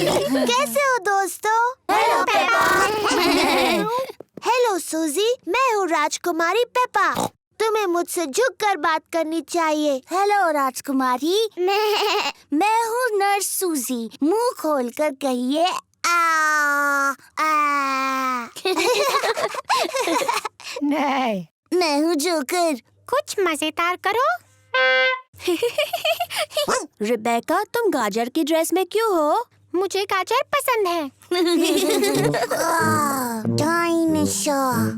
कैसे हो दोस्तों? Hello Peppa. हेलो सूजी, मैं हूँ राजकुमारी पेपा। तुम्हें मुझसे झुक कर बात करनी चाहिए। हेलो राजकुमारी। मैं हूँ नर्स सूजी। मुंह खोल कर कहिए आ आ। नहीं। मैं हूँ जोकर। कुछ मजेदार करो। रिबेका, तुम गाजर की ड्रेस में क्यों हो? मुझे गाजर पसंद है। डायनासोर।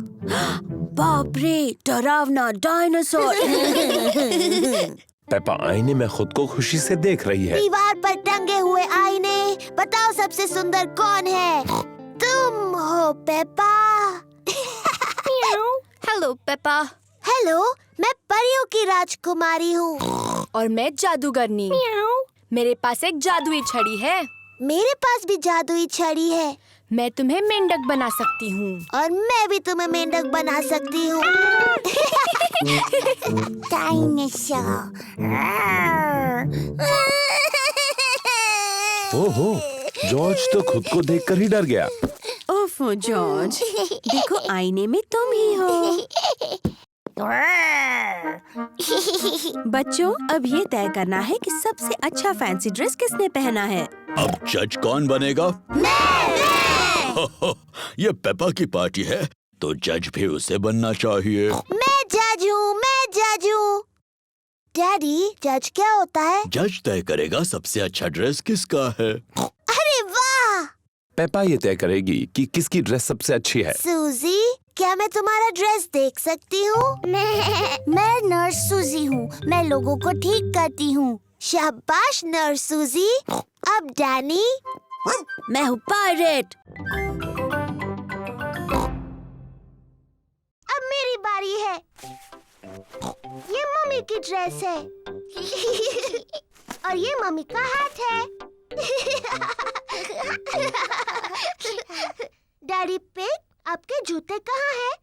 बाप रे, डरावना डायनासोर। पेपा आईने में खुद को खुशी से देख रही है। दीवार पर टंगे हुए आईने, बताओ सबसे सुंदर कौन है? तुम हो पेपा। Hello Peppa. हेलो, मैं परियों की राजकुमारी हूँ। और मैं जादूगरनी। मेरे पास एक जादुई छड़ी है। मेरे पास भी जादुई छड़ी है। मैं तुम्हें मेंढक बना सकती हूँ। और मैं भी तुम्हें मेंढक बना सकती हूँ। डायनासोर। ओहो, जॉर्ज तो खुद को देखकर ही डर गया। ओफो जॉर्ज, देखो आईने में तुम ही हो। बच्चों, अब ये तय करना है कि सबसे अच्छा फैंसी ड्रेस किसने पहना है। अब जज कौन बनेगा? ये पेपा की पार्टी है, तो जज भी उसे बनना चाहिए। मैं जज हूँ, मैं जज हूँ। डैडी, जज क्या होता है? जज तय करेगा सबसे अच्छा ड्रेस किसका है। अरे वाह! पेपा ये तय करेगी कि किसकी ड्रेस सबसे अच्छी है। सूजी, क्या मैं तुम्हारा ड्रेस देख सकती हूँ? मैं नर्स सूजी हूँ। मैं लोगों को ठीक करती हूँ। शाबाश नर्स सूजी। अब डैनी। मैं हूँ पायरेट। अब मेरी बारी है। ये मम्मी की ड्रेस है। और ये मम्मी का हाथ है। डैडी पिग, आपके जूते कहाँ हैं?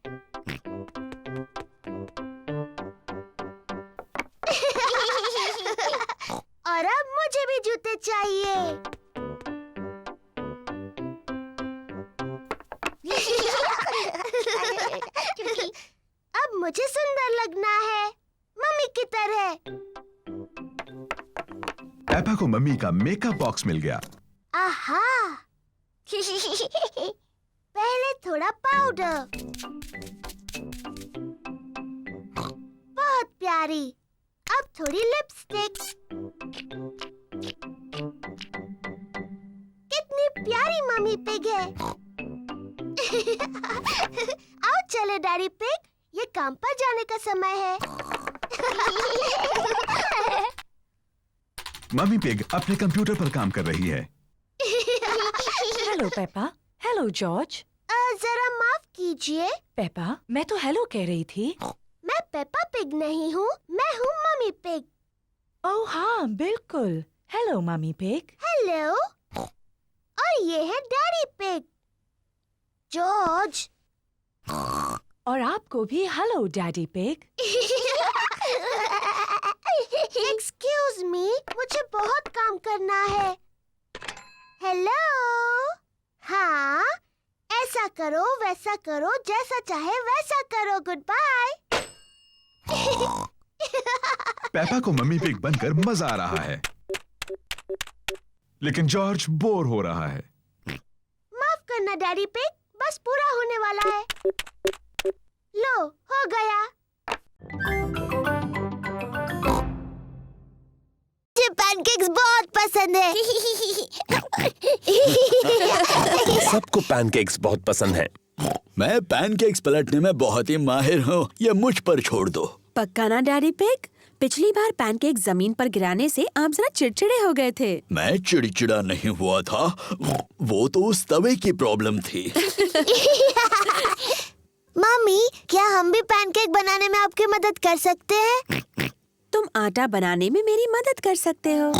और अब मुझे भी जूते चाहिए। अब मुझे सुंदर लगना है, मम्मी की तरह। पेपा को मम्मी का मेकअप बॉक्स मिल गया। आहा! पहले थोड़ा पाउडर। बहुत प्यारी। अब थोड़ी लिपस्टिक। कितनी प्यारी मम्मी पिग है। आओ चले डैडी पिग, ये काम पर जाने का समय है। मम्मी पिग अपने कंप्यूटर पर काम कर रही है। Hello Peppa. Hello George. जरा माफ कीजिए। पेपा, मैं तो हेलो कह रही थी। मैं पेपा पिग नहीं हूँ, मैं हूँ मम्मी पिग। ओह हाँ, बिल्कुल। Hello mummy pig. हेलो। और ये है डैडी पिग। जॉर्ज। और आपको भी hello daddy pig. Excuse me, मुझे बहुत काम करना है। हेलो। हाँ, ऐसा करो, वैसा करो, जैसा चाहे वैसा करो। Goodbye. पेपा को मम्मी पिग बनकर मजा आ रहा है, लेकिन जॉर्ज बोर हो रहा है। माफ करना डैडी पिग, बस पूरा होने वाला है। लो, हो गया। मुझे पैनकेक्स बहुत पसंद है। सबको पैनकेक्स बहुत पसंद है। मैं पैनकेक्स पलटने में बहुत ही माहिर हूँ, ये मुझ पर छोड़ दो। पक्का ना डैडी पिग? पिछली बार पैनकेक जमीन पर गिराने से आप जरा चिड़चिड़े हो गए थे। मैं चिड़चिड़ा नहीं हुआ था, वो तो उस तवे की प्रॉब्लम थी। मम्मी, क्या हम भी पैनकेक बनाने में आपकी मदद कर सकते हैं? तुम आटा बनाने में मेरी मदद कर सकते हो।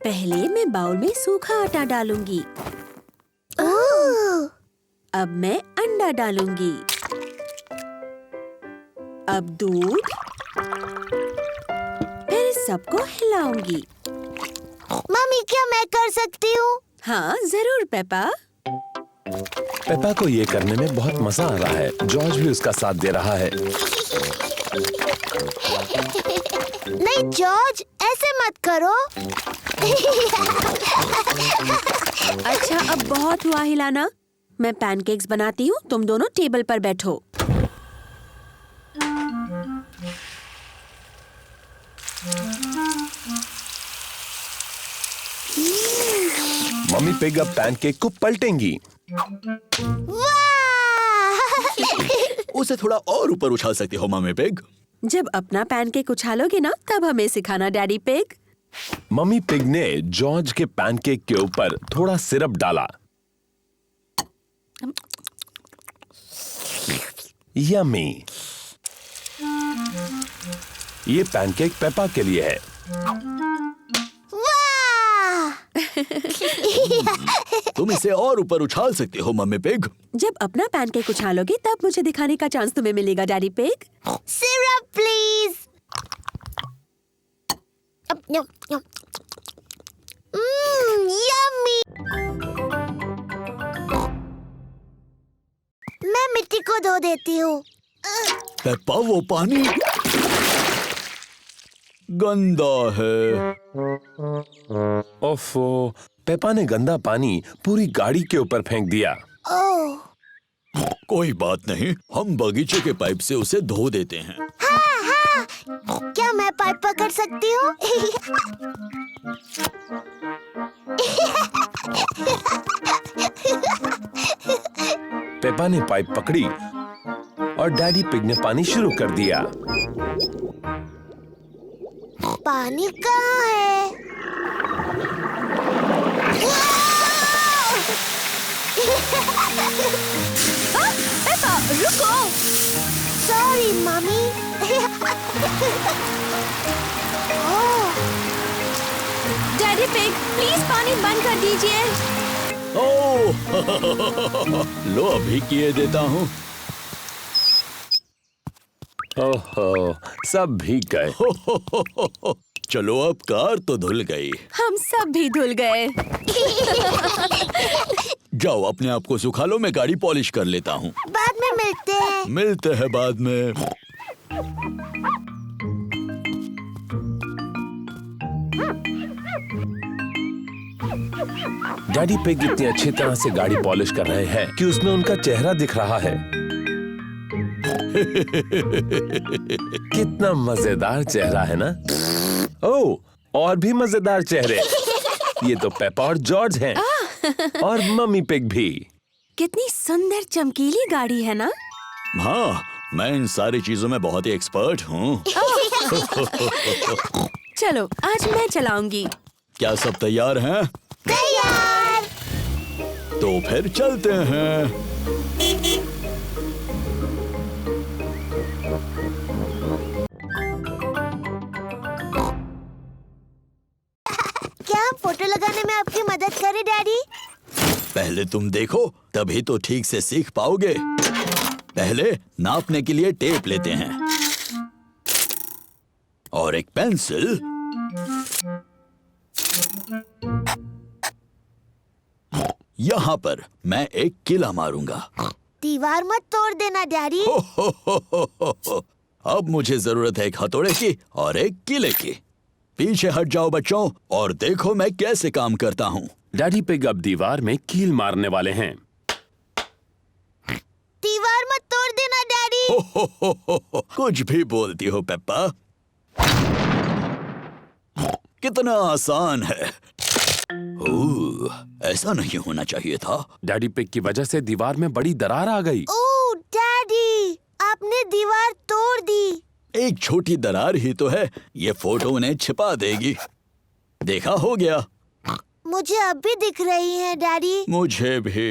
पहले मैं बाउल में सूखा आटा डालूंगी। अब मैं अंडा डालूंगी। अब दूध। फिर सबको हिलाऊंगी। मम्मी, क्या मैं कर सकती हूँ? हाँ जरूर पेपा। पेपा को ये करने में बहुत मजा आ रहा है। जॉर्ज भी उसका साथ दे रहा है। नहीं जॉर्ज, ऐसे मत करो। अच्छा अब बहुत हुआ हिलाना। मैं पैनकेक्स बनाती हूँ, तुम दोनों टेबल पर बैठो। मम्मी पिग अब पैनकेक को पलटेंगी। उसे थोड़ा और ऊपर उछाल सकती हो मम्मी पिग। जब अपना पैनकेक उछालोगे ना तब हमें सिखाना डैडी पिग। मम्मी पिग ने जॉर्ज के पैनकेक के ऊपर थोड़ा सिरप डाला। यम्मी। ये पैनकेक पेपा के लिए है। तुम इसे और ऊपर उछाल सकती हो मम्मी पिग। जब अपना पैनकेक उछालोगे तब मुझे दिखाने का चांस तुम्हें मिलेगा daddy pig. Syrup please. Yummy. मैं मिट्टी को धो देती हूँ। पेप्पा वो पानी गंदा है। ओफो, पेपा ने गंदा पानी पूरी गाड़ी के ऊपर फेंक दिया। ओह, कोई बात नहीं, हम बगीचे के पाइप से उसे धो देते हैं। हाँ हाँ, क्या मैं पाइप पकड़ सकती हूँ? पेपा ने पाइप पकड़ी और डैडी पिग ने पानी शुरू कर दिया। पानी कहाँ है? पेपा रुको। Sorry mummy. Daddy pig please पानी बंद कर दीजिए। ओह लो अभी किए देता हूँ। ओहो, सब भीग गए। चलो अब कार तो धुल गई। हम सब भी धुल गए। जाओ अपने आप को सुखा लो, मैं गाड़ी पॉलिश कर लेता हूँ। बाद में मिलते हैं। मिलते हैं बाद में। डैडी पिग इतनी अच्छी तरह से गाड़ी पॉलिश कर रहे हैं कि उसमें उनका चेहरा दिख रहा है। कितना मजेदार चेहरा है ना? ओह, और भी मजेदार चेहरे। ये तो पेपा और जॉर्ज हैं। और मम्मी पिग भी। कितनी सुंदर चमकीली गाड़ी है ना? हाँ, मैं इन सारी चीजों में बहुत ही एक्सपर्ट हूँ। चलो आज मैं चलाऊंगी। क्या सब तैयार हैं? तैयार। तो फिर चलते हैं। क्या हम फोटो लगाने में आपकी मदद करें डैडी? पहले तुम देखो, तभी तो ठीक से सीख पाओगे। पहले नापने के लिए टेप लेते हैं और एक पेंसिल। यहाँ पर मैं एक किला मारूंगा। दीवार मत तोड़ देना डैडी। अब मुझे जरूरत है एक हथौड़े की और एक किले की। पीछे हट जाओ बच्चों और देखो मैं कैसे काम करता हूँ। डैडी पिग अब दीवार में कील मारने वाले हैं। दीवार मत तोड़ देना डैडी। कुछ भी बोलती हो पेप्पा। कितना आसान है। ऐसा नहीं होना चाहिए था। डैडी पिग की वजह से दीवार में बड़ी दरार आ गई। ओह डैडी, आपने दीवार तोड़ दी। एक छोटी दरार ही तो है, ये फोटो उन्हें छिपा देगी। देखा, हो गया। मुझे अब भी दिख रही हैं डैडी। मुझे भी।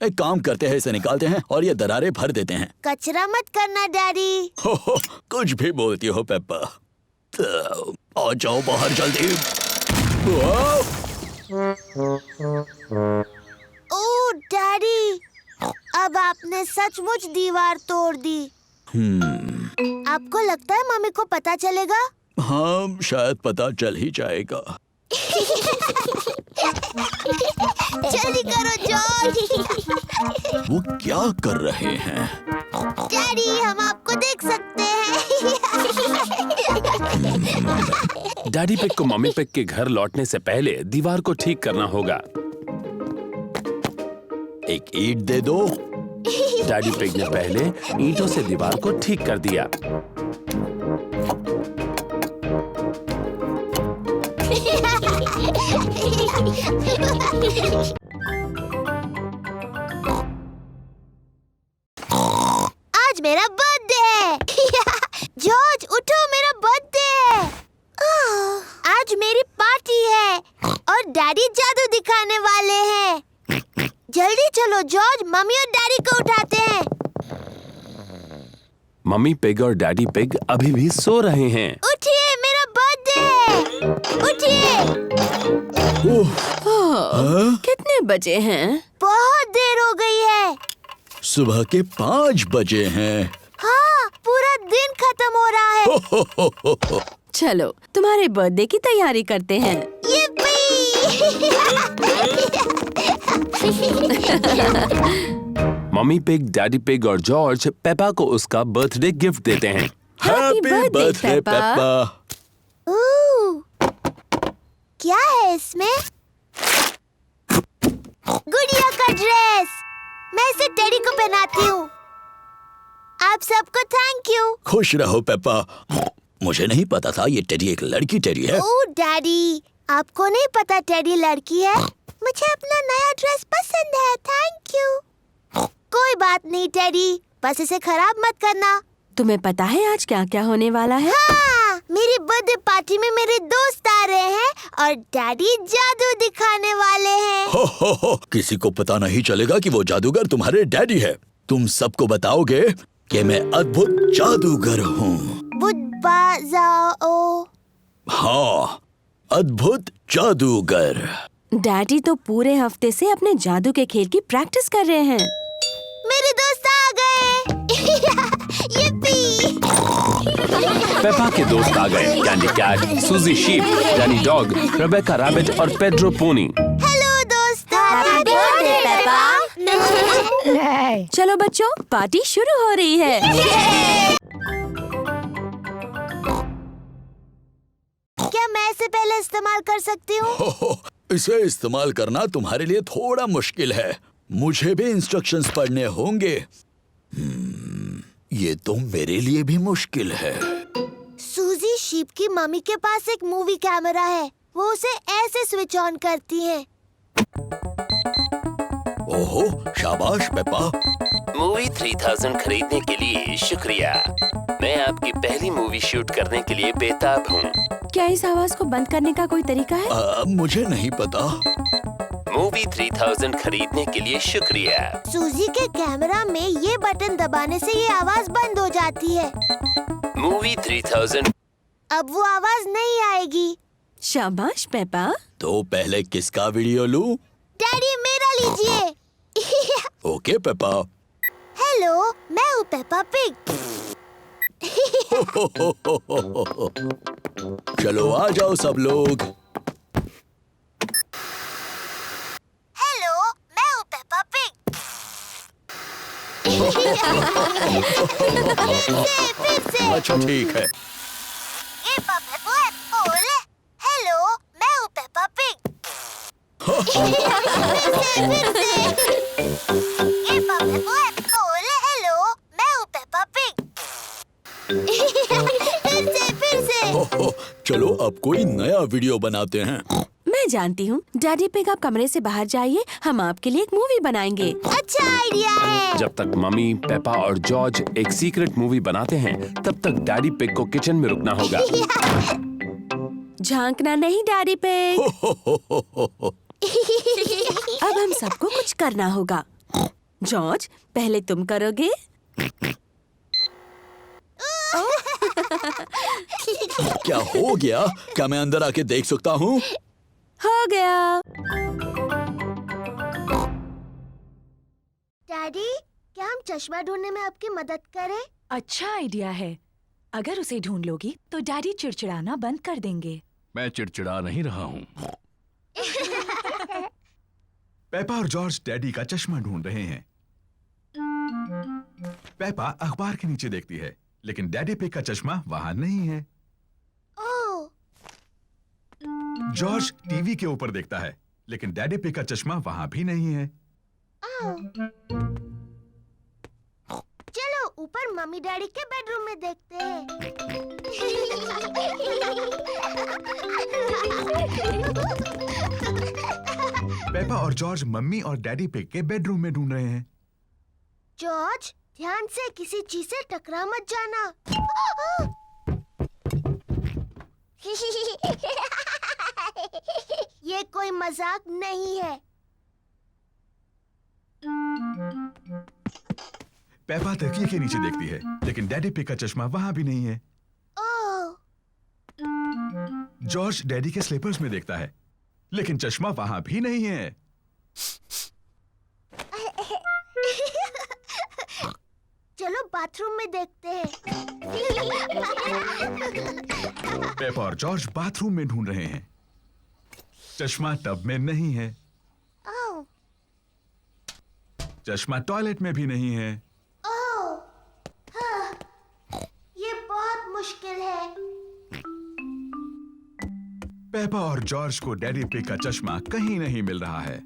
एक काम करते हैं, इसे निकालते हैं और ये दरारें भर देते हैं। कचरा मत करना डैडी। कुछ भी बोलती हो पेप्पा। तो आ जाओ बाहर जल्दी। ओह डैडी, अब आपने सचमुच दीवार तोड़ दी। आपको लगता है मम्मी को पता चलेगा? हाँ, शायद पता चल ही जाएगा। जल्दी करो जॉर्ज। वो क्या कर रहे हैं? डैडी, हम आपको देख सकते हैं। डैडी पिग को मम्मी पिग के घर लौटने से पहले दीवार को ठीक करना होगा। एक ईंट दे दो। डैडी पिग ने पहले ईंटों से दीवार को ठीक कर दिया। आज मेरा बर्थडे है। जॉर्ज उठो, मेरा बर्थडे है। आज मेरी पार्टी है और डैडी जादू दिखाने वाले हैं। जल्दी चलो जॉर्ज, मम्मी और डैडी को उठाते हैं। मम्मी पिग और डैडी पिग अभी भी सो रहे हैं। उठिए, मेरा बर्थडे है। उठिए। कितने बजे हैं? बहुत देर हो गई है। सुबह के 5 बजे हैं। हाँ, पूरा दिन खत्म हो रहा है। चलो तुम्हारे बर्थडे की तैयारी करते हैं। yippee! Mummy pig, daddy pig और जॉर्ज पेपा को उसका बर्थडे गिफ्ट देते हैं। Happy birthday, Peppa. क्या है इसमें? गुड़िया का ड्रेस। मैं इसे डैडी को पहनाती हूँ। आप सबको थैंक यू। खुश रहो पेपा। मुझे नहीं पता था ये टेडी एक लड़की टेडी है। ओह डैडी, आपको नहीं पता टेडी लड़की है? मुझे अपना नया ड्रेस पसंद है, थैंक यू। कोई बात नहीं टेडी, बस इसे खराब मत करना। तुम्हें पता है आज क्या क्या होने वाला है? हाँ, मेरी बर्थडे पार्टी में मेरे दोस्त आ रहे हैं और डैडी जादू दिखाने वाले हैं। हो, किसी को पता नहीं चलेगा कि वो जादूगर तुम्हारे डैडी है। तुम सबको बताओगे कि मैं अद्भुत जादूगर हूँ। हाँ, अद्भुत जादूगर। डैडी तो पूरे हफ्ते से अपने जादू के खेल की प्रैक्टिस कर रहे हैं। मेरे दोस्त आ गए। yippee! पेपा के दोस्त आ गए। Candy Cat, Suzy Sheep, Danny Dog, Rebecca Rabbit और पेड्रो पोनी। हेलो दोस्त। Happy birthday Peppa. चलो बच्चों, पार्टी शुरू हो रही है। क्या मैं इसे पहले इस्तेमाल कर सकती हूँ? इसे इस्तेमाल करना तुम्हारे लिए थोड़ा मुश्किल है। मुझे भी इंस्ट्रक्शंस पढ़ने होंगे। ये तो मेरे लिए भी मुश्किल है। सूजी शीप की मम्मी के पास एक मूवी कैमरा है। वो उसे ऐसे स्विच ऑन करती है। ओहो, शाबाश पेपा। मूवी 3000 खरीदने के लिए शुक्रिया। मैं आपकी पहली मूवी शूट करने के लिए बेताब हूँ। क्या इस आवाज को बंद करने का कोई तरीका है? मुझे नहीं पता। मूवी 3000 खरीदने के लिए शुक्रिया। सूजी के कैमरा में ये बटन दबाने से ये आवाज बंद हो जाती है। मूवी 3000। अब वो आवाज नहीं आएगी। शाबाश पेपा। तो पहले किसका वीडियो लूं? डैडी मेरा लीजिए। Okay Peppa. हेलो, मैं हूँ पेपा पिग। चलो आ जाओ सब लोग। हेलो, मैं हूँ पेपा पिग। फिर से। अच्छा ठीक है। हेलो, मैं हूँ पेपा पिग। फिर हेलो, मैं हूँ पेपा पिग। फिर से। चलो अब कोई नया वीडियो बनाते हैं। मैं जानती हूँ। डैडी पिग, आप कमरे से बाहर जाइए, हम आपके लिए एक मूवी बनाएंगे। अच्छा आइडिया है। जब तक मम्मी, पेपा और जॉर्ज एक सीक्रेट मूवी बनाते हैं, तब तक डैडी पिग को किचन में रुकना होगा। झांकना नहीं डैडी पिग। अब हम सबको कुछ करना होगा। जॉर्ज, पहले तुम करोगे। क्या हो गया? क्या मैं अंदर आके देख सकता हूँ? हो गया। डैडी, क्या हम चश्मा ढूंढने में आपकी मदद करें? अच्छा आइडिया है। अगर उसे ढूंढ लोगी तो डैडी चिड़चिड़ाना बंद कर देंगे। मैं चिड़चिड़ा नहीं रहा हूँ। पेपा और जॉर्ज डैडी का चश्मा ढूंढ रहे हैं। पेपा अखबार के नीचे देखती है, लेकिन डैडी पिग का चश्मा वहां नहीं है। ओह, जॉर्ज टीवी के ऊपर देखता है, लेकिन डैडी पिग का चश्मा वहां भी नहीं है। चलो ऊपर मम्मी डैडी के बेडरूम में देखते हैं। पेपा और जॉर्ज मम्मी और डैडी पिग के बेडरूम में ढूंढ रहे हैं। जॉर्ज, ध्यान से किसी चीज से टकरा मत जाना। ये कोई मजाक नहीं है। पेपा तकिए के नीचे देखती है, लेकिन डैडी पिग का चश्मा वहां भी नहीं है। ओह, जॉर्ज डैडी के स्लीपर्स में देखता है, लेकिन चश्मा वहां भी नहीं है। चलो बाथरूम में देखते हैं। पेपा और जॉर्ज बाथरूम में ढूंढ रहे हैं। चश्मा टब में नहीं है। ओह, चश्मा टॉयलेट में भी नहीं है। ओह, हाँ, ये बहुत मुश्किल है। पेपा और जॉर्ज को डैडी पिग का चश्मा कहीं नहीं मिल रहा है।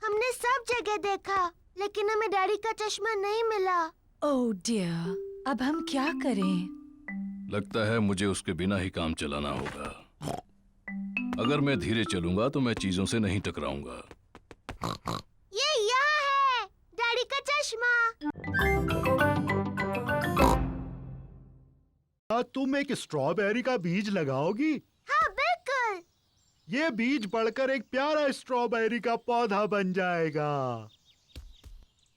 हमने सब जगह देखा, लेकिन हमें डैडी का चश्मा नहीं मिला। ओह डियर, अब हम क्या करें? लगता है मुझे उसके बिना ही काम चलाना होगा। अगर मैं धीरे चलूंगा तो मैं चीजों से नहीं टकराऊंगा। ये यहाँ है, डैडी का चश्मा। तुम एक स्ट्रॉबेरी का बीज लगाओगी? हाँ बिल्कुल। ये बीज बढ़कर एक प्यारा स्ट्रॉबेरी का पौधा बन जाएगा।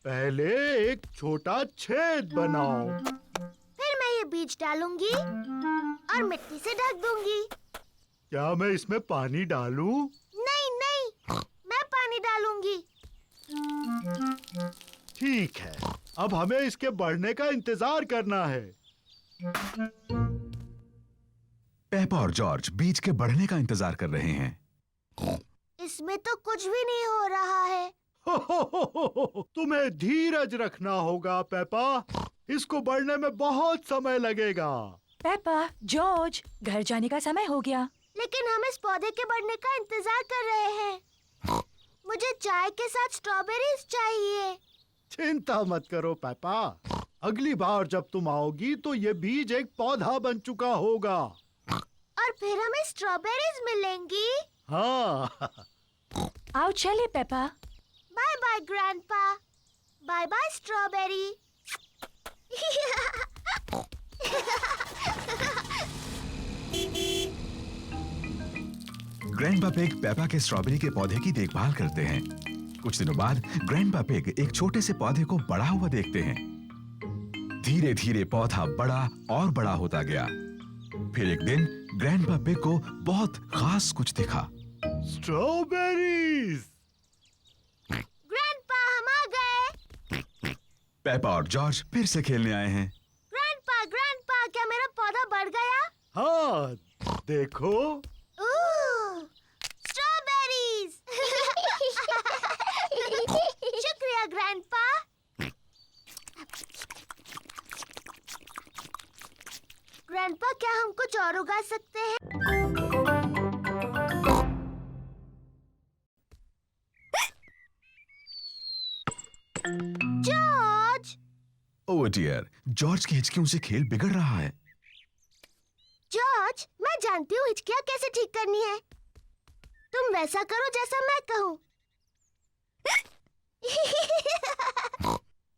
पहले एक छोटा छेद बनाओ। फिर मैं ये बीज डालूंगी और मिट्टी से ढक दूंगी। क्या मैं इसमें पानी डालूं? नहीं नहीं, मैं पानी डालूंगी। ठीक है, अब हमें इसके बढ़ने का इंतजार करना है। पेपा और जॉर्ज बीज के बढ़ने का इंतजार कर रहे हैं। इसमें तो कुछ भी नहीं हो रहा है। तुम्हें धीरज रखना होगा पेपा। इसको बढ़ने में बहुत समय लगेगा। पेपा, जॉर्ज, घर जाने का समय हो गया। लेकिन हम इस पौधे के बढ़ने का इंतजार कर रहे हैं। मुझे चाय के साथ स्ट्रॉबेरीज चाहिए। चिंता मत करो पेपा। अगली बार जब तुम आओगी तो ये बीज एक पौधा बन चुका होगा। और फिर हमें स्ट्रॉबेरीज मिलेंगी। हाँ। आओ चले Peppa. Bye bye Grandpa. Bye bye strawberry. Grandpa Pig Peppa के स्ट्रॉबेरी के पौधे की देखभाल करते हैं। कुछ दिनों बाद ग्रैंडपा पिग एक छोटे से पौधे को बड़ा हुआ देखते हैं। धीरे धीरे पौधा बड़ा और बड़ा होता गया। फिर एक दिन ग्रैंडपा पिग को बहुत खास कुछ दिखा। स्ट्रॉबेरीज। ग्रैंडपा, हम आ गए। पेपा और जॉर्ज फिर से खेलने आए हैं। ग्रैंडपा, क्या मेरा पौधा बढ़ गया? हाँ, देखो। स्ट्रॉबेरीज। शुक्रिया ग्रैंडपा। ग्रैंडपा, क्या हम कुछ और उगा सकते हैं? जॉर्ज। ओह डियर, जॉर्ज की हिचकियों से खेल बिगड़ रहा है। जॉर्ज, मैं जानती हूँ हिचकियाँ कैसे ठीक करनी है। तुम वैसा करो जैसा मैं कहूँ।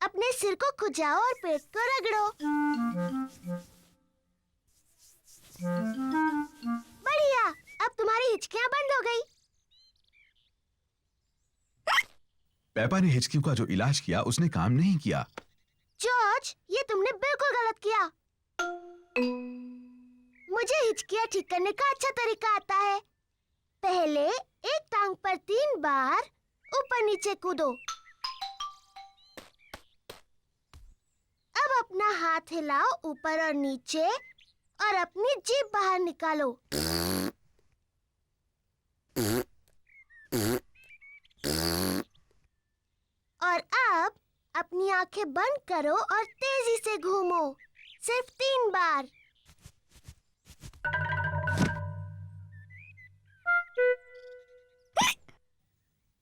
अपने सिर को खुजाओ और पेट को रगड़ो। बढ़िया, अब तुम्हारी हिचकियाँ बंद हो गई। पेपा ने हिचकियों का जो इलाज किया उसने काम नहीं किया। जॉर्ज, ये तुमने बिल्कुल गलत किया। मुझे हिचकियाँ ठीक करने का अच्छा तरीका आता है। पहले एक टांग पर 3 बार ऊपर नीचे कूदो। अब अपना हाथ हिलाओ ऊपर और नीचे और अपनी जीभ बाहर निकालो। अपनी आंखें बंद करो और तेजी से घूमो, सिर्फ 3 बार।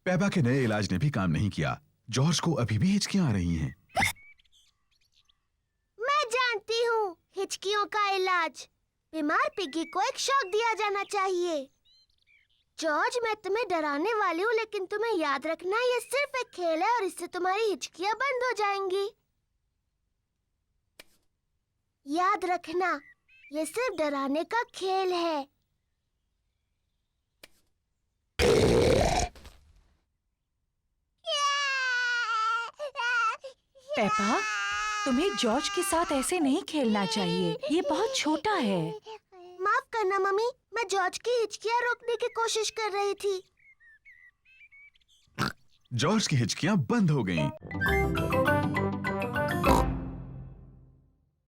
पेपा के नए इलाज ने भी काम नहीं किया। जॉर्ज को अभी भी हिचकियां आ रही हैं। मैं जानती हूँ हिचकियों का इलाज। बीमार पिगी को एक शॉक दिया जाना चाहिए। जॉर्ज, मैं तुम्हें डराने वाली हूँ, लेकिन तुम्हें याद रखना ये सिर्फ एक खेल है और इससे तुम्हारी हिचकियां बंद हो जाएंगी। याद रखना, ये सिर्फ डराने का खेल है। पेपा, तुम्हें जॉर्ज के साथ ऐसे नहीं खेलना चाहिए। ये बहुत छोटा है। माफ करना मम्मी, मैं जॉर्ज की हिचकियां रोकने की कोशिश कर रही थी। जॉर्ज की हिचकियां बंद हो गईं।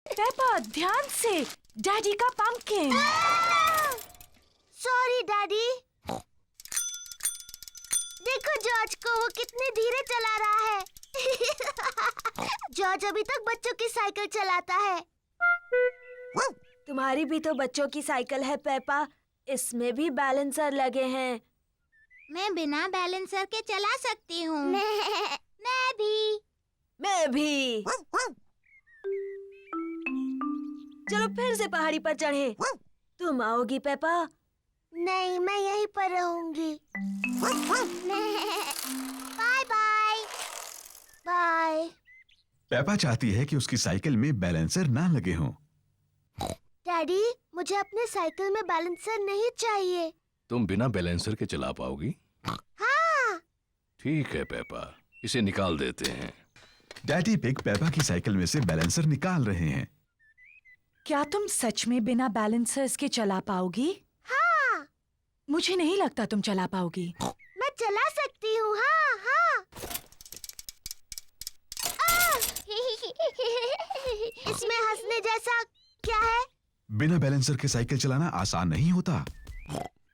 पेपा, ध्यान से, डैडी का पंपकिन। Sorry daddy. देखो जॉर्ज को, वो कितने धीरे चला रहा है। जॉर्ज अभी तक बच्चों की साइकिल चलाता है। तुम्हारी भी तो बच्चों की साइकिल है पेपा, इसमें भी बैलेंसर लगे हैं। मैं बिना बैलेंसर के चला सकती हूँ। मैं भी। चलो फिर से पहाड़ी पर चढ़े। तुम आओगी पेपा? नहीं, मैं यहीं पर रहूंगी। Bye bye. बाय। पेपा चाहती है कि उसकी साइकिल में बैलेंसर ना लगे हों। डैडी, मुझे अपने साइकिल में बैलेंसर नहीं चाहिए। तुम बिना बैलेंसर के चला पाओगी? हाँ। ठीक है पेपा, इसे निकाल देते हैं। डैडी पिग पेपा की साइकिल में से बैलेंसर निकाल रहे हैं। क्या तुम सच में बिना बैलेंसर्स के चला पाओगी? हाँ। मुझे नहीं लगता तुम चला पाओगी। मैं चला सकती हूँ। हाँ हाँ। इसमें हंसने जैसा क्या है? बिना बैलेंसर के साइकिल चलाना आसान नहीं होता।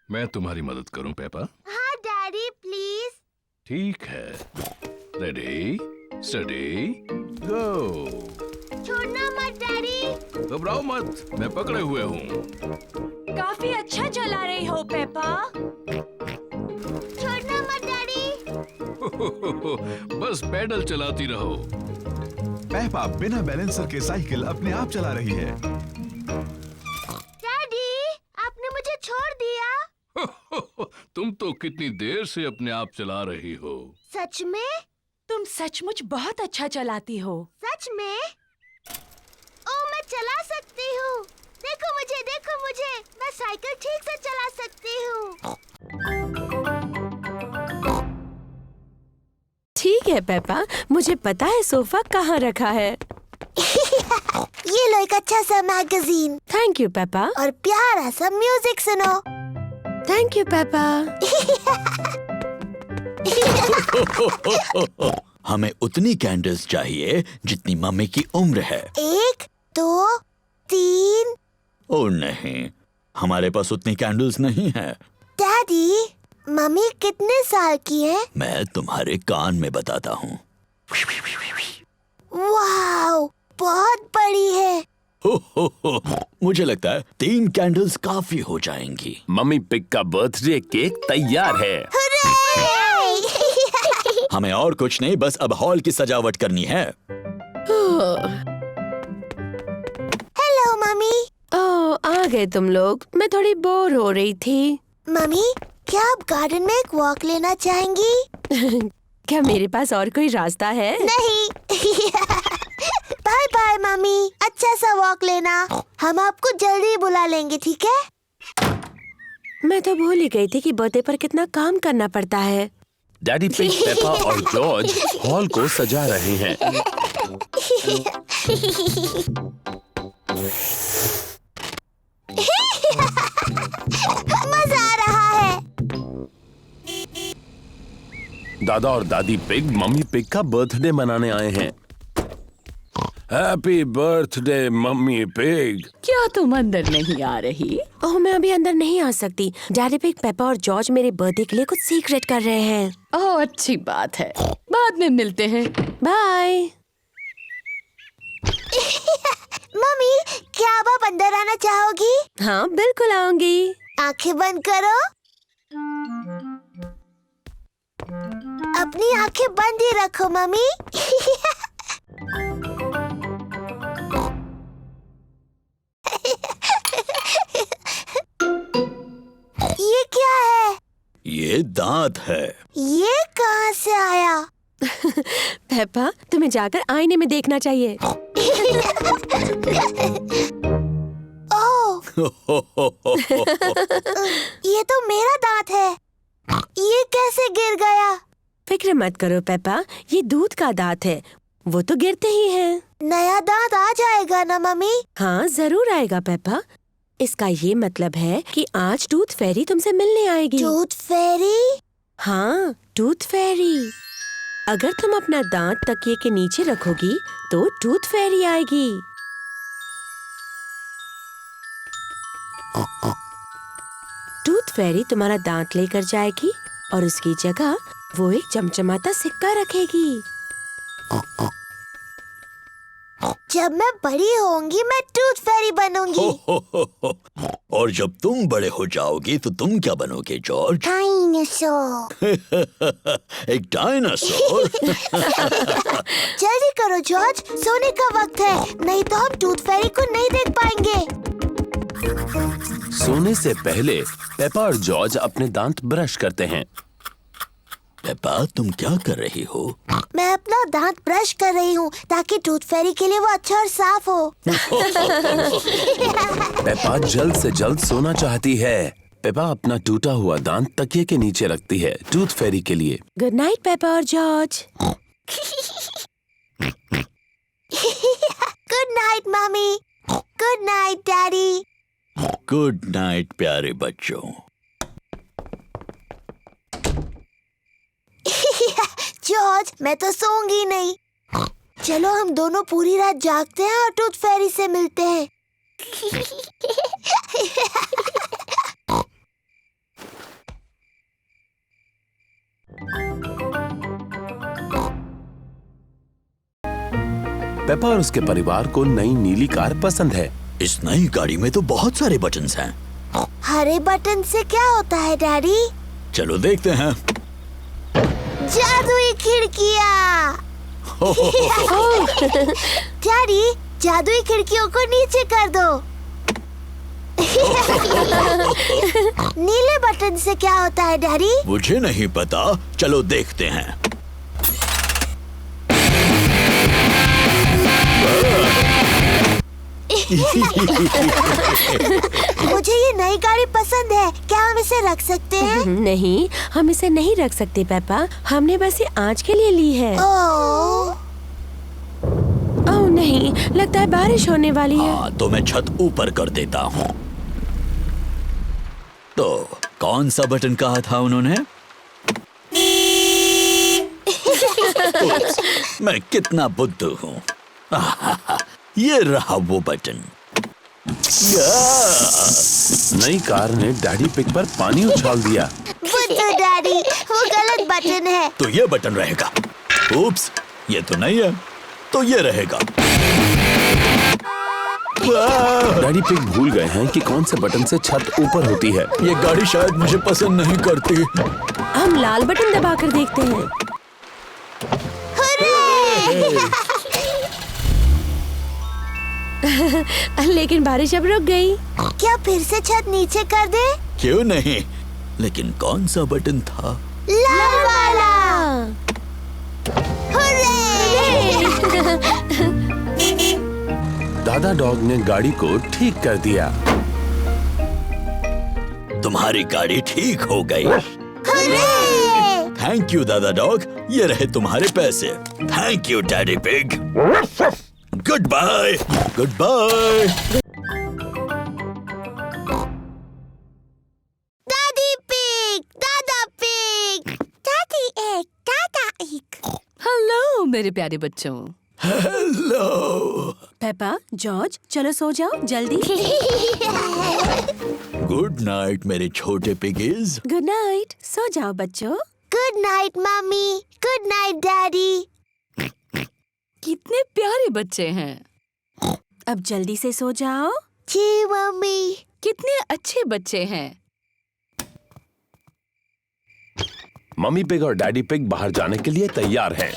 मैं तुम्हारी मदद करूं पेपा? हाँ डैडी, प्लीज। ठीक है। रेडी, स्टडी, गो। छोड़ना मत डैडी। घबराओ मत, मैं पकड़े हुए हूँ। काफी अच्छा चला रही हो पेपा। छोड़ना मत डैडी। बस पैडल चलाती रहो। पेपा बिना बैलेंसर के साइकिल अपने आप चला रही है। डैडी, आपने मुझे छोड़ दिया। तुम तो कितनी देर से अपने आप चला रही हो। सच में? तुम सचमुच बहुत अच्छा चलाती हो। सच में? ओ, मैं चला सकती हूँ। देखो मुझे, मैं साइकिल ठीक से चला सकती हूँ। ठीक है पेपा, मुझे पता है सोफा कहाँ रखा है। ये लो एक अच्छा सा मैगजीन। Thank you Peppa. और प्यारा सा म्यूजिक सुनो। Thank you Peppa. हमें उतनी कैंडल्स चाहिए जितनी मम्मी की उम्र है। 1, 2, 3। ओ नहीं, हमारे पास उतनी कैंडल्स नहीं है। डैडी, मम्मी कितने साल की है? मैं तुम्हारे कान में बताता हूँ। वाओ, बहुत बड़ी है। मुझे लगता है 3 कैंडल्स काफी हो जाएंगी। मम्मी पिग का बर्थडे केक तैयार है। हमें और कुछ नहीं, बस अब हॉल की सजावट करनी है। Hello mummy. ओह, आ गए तुम लोग। मैं थोड़ी बोर हो रही थी। मम्मी, क्या आप गार्डन में एक वॉक लेना चाहेंगी? क्या मेरे पास और कोई रास्ता है? नहीं। बाय बाय मम्मी, अच्छा सा वॉक लेना। हम आपको जल्दी बुला लेंगे, ठीक है? मैं तो भूल ही गई थी कि बर्थडे पर कितना काम करना पड़ता है। डैडी पिग, पेपा और जॉर्ज हॉल को सजा रहे हैं। मजा आ रहा है। दादा और दादी पिग मम्मी पिग का बर्थडे मनाने आए हैं। Happy birthday mummy pig. क्या तुम अंदर नहीं आ रही? ओह, मैं अभी अंदर नहीं आ सकती। डैडी पिग, पेपा और जॉर्ज मेरे बर्थडे के लिए कुछ सीक्रेट कर रहे हैं। ओह, अच्छी बात है। बाद में मिलते हैं। बाय। मम्मी, क्या आप अंदर आना चाहोगी? हाँ, बिल्कुल आऊंगी। आंखें बंद करो। अपनी आंखें बंद ही रखो मम्मी। ये क्या है? ये दांत है। ये कहाँ से आया? पेपा, तुम्हें जाकर आईने में देखना चाहिए। ओह, ये तो मेरा दांत है। ये कैसे गिर गया? फिक्र मत करो पेपा, ये दूध का दांत है। वो तो गिरते ही हैं। नया दांत आ जाएगा ना मम्मी? हाँ, जरूर आएगा पेपा। इसका ये मतलब है कि आज टूथ फेरी तुमसे मिलने आएगी। टूथ फेरी? हाँ, टूथ फेरी। अगर तुम अपना दांत तकिए के नीचे रखोगी तो टूथ फेरी आएगी। टूथ फेरी तुम्हारा दांत लेकर जाएगी और उसकी जगह वो एक चमचमाता सिक्का रखेगी। जब मैं बड़ी होंगी मैं टूथ फेरी बनूंगी। और जब तुम बड़े हो जाओगी तो तुम क्या बनोगे जॉर्ज? डायनासोर। एक डायनासोर? जल्दी करो जॉर्ज, सोने का वक्त है, नहीं तो हम टूथ फेरी को नहीं देख पाएंगे। सोने से पहले पेपा और जॉर्ज अपने दांत ब्रश करते हैं। पेपा, तुम क्या कर रही हो? मैं अपना दांत ब्रश कर रही हूँ ताकि टूथ फेरी के लिए वो अच्छा और साफ हो। पेपा जल्द से जल्द सोना चाहती है। पेपा अपना टूटा हुआ दांत तकिए के नीचे रखती है टूथ फेरी के लिए। गुड नाइट पेपा और George. Good night mummy. Good night daddy. Good night प्यारे बच्चों। जॉर्ज, मैं तो सोऊंगी नहीं। चलो हम दोनों पूरी रात जागते हैं और टूथ फेरी से मिलते हैं। पेपा और उसके परिवार को नई नीली कार पसंद है। इस नई गाड़ी में तो बहुत सारे बटन्स हैं। हरे बटन से क्या होता है डैडी? चलो देखते हैं। जादुई खिड़कियाँ। डैडी, जादुई खिड़कियों को नीचे कर दो। नीले बटन से क्या होता है डैडी? मुझे नहीं पता, चलो देखते हैं। मुझे ये नई गाड़ी पसंद है, क्या हम इसे रख सकते हैं? नहीं, हम इसे नहीं रख सकते पेपा, हमने बस ये आज के लिए ली है। ओह नहीं, लगता है बारिश होने वाली है। हाँ, तो मैं छत ऊपर कर देता हूँ। तो कौन सा बटन कहा था उन्होंने? मैं कितना बुद्धू हूँ। ये रहा वो बटन। नई कार ने डैडी पिग पर पानी उछाल दिया। बुद्धू डैडी, वो गलत बटन है। तो ये बटन रहेगा। उप्स, ये तो नहीं है, तो ये रहेगा। डैडी पिग भूल गए हैं कि कौन से बटन से छत ऊपर होती है। ये गाड़ी शायद मुझे पसंद नहीं करती। हम लाल बटन दबाकर देखते हैं। लेकिन बारिश अब रुक गई। क्या फिर से छत नीचे कर दे? क्यों नहीं, लेकिन कौन सा बटन था? लाल वाला। दादा डॉग ने गाड़ी को ठीक कर दिया। तुम्हारी गाड़ी ठीक हो गई। थैंक यू दादा डॉग, ये रहे तुम्हारे पैसे। Thank you Daddy Pig. Goodbye. Goodbye. दादी पिग, दादा पिग, दादी एक, दादा एक। हेलो मेरे प्यारे बच्चों। हेलो। पेपा, जॉर्ज, चलो सो जाओ जल्दी। गुड नाइट मेरे छोटे पिगीज। गुड नाइट, सो जाओ बच्चों। Good night mummy, good night daddy. कितने प्यारे बच्चे हैं। अब जल्दी से सो जाओ। जी मम्मी। कितने अच्छे बच्चे हैं। मम्मी पिग और डैडी पिग बाहर जाने के लिए तैयार हैं।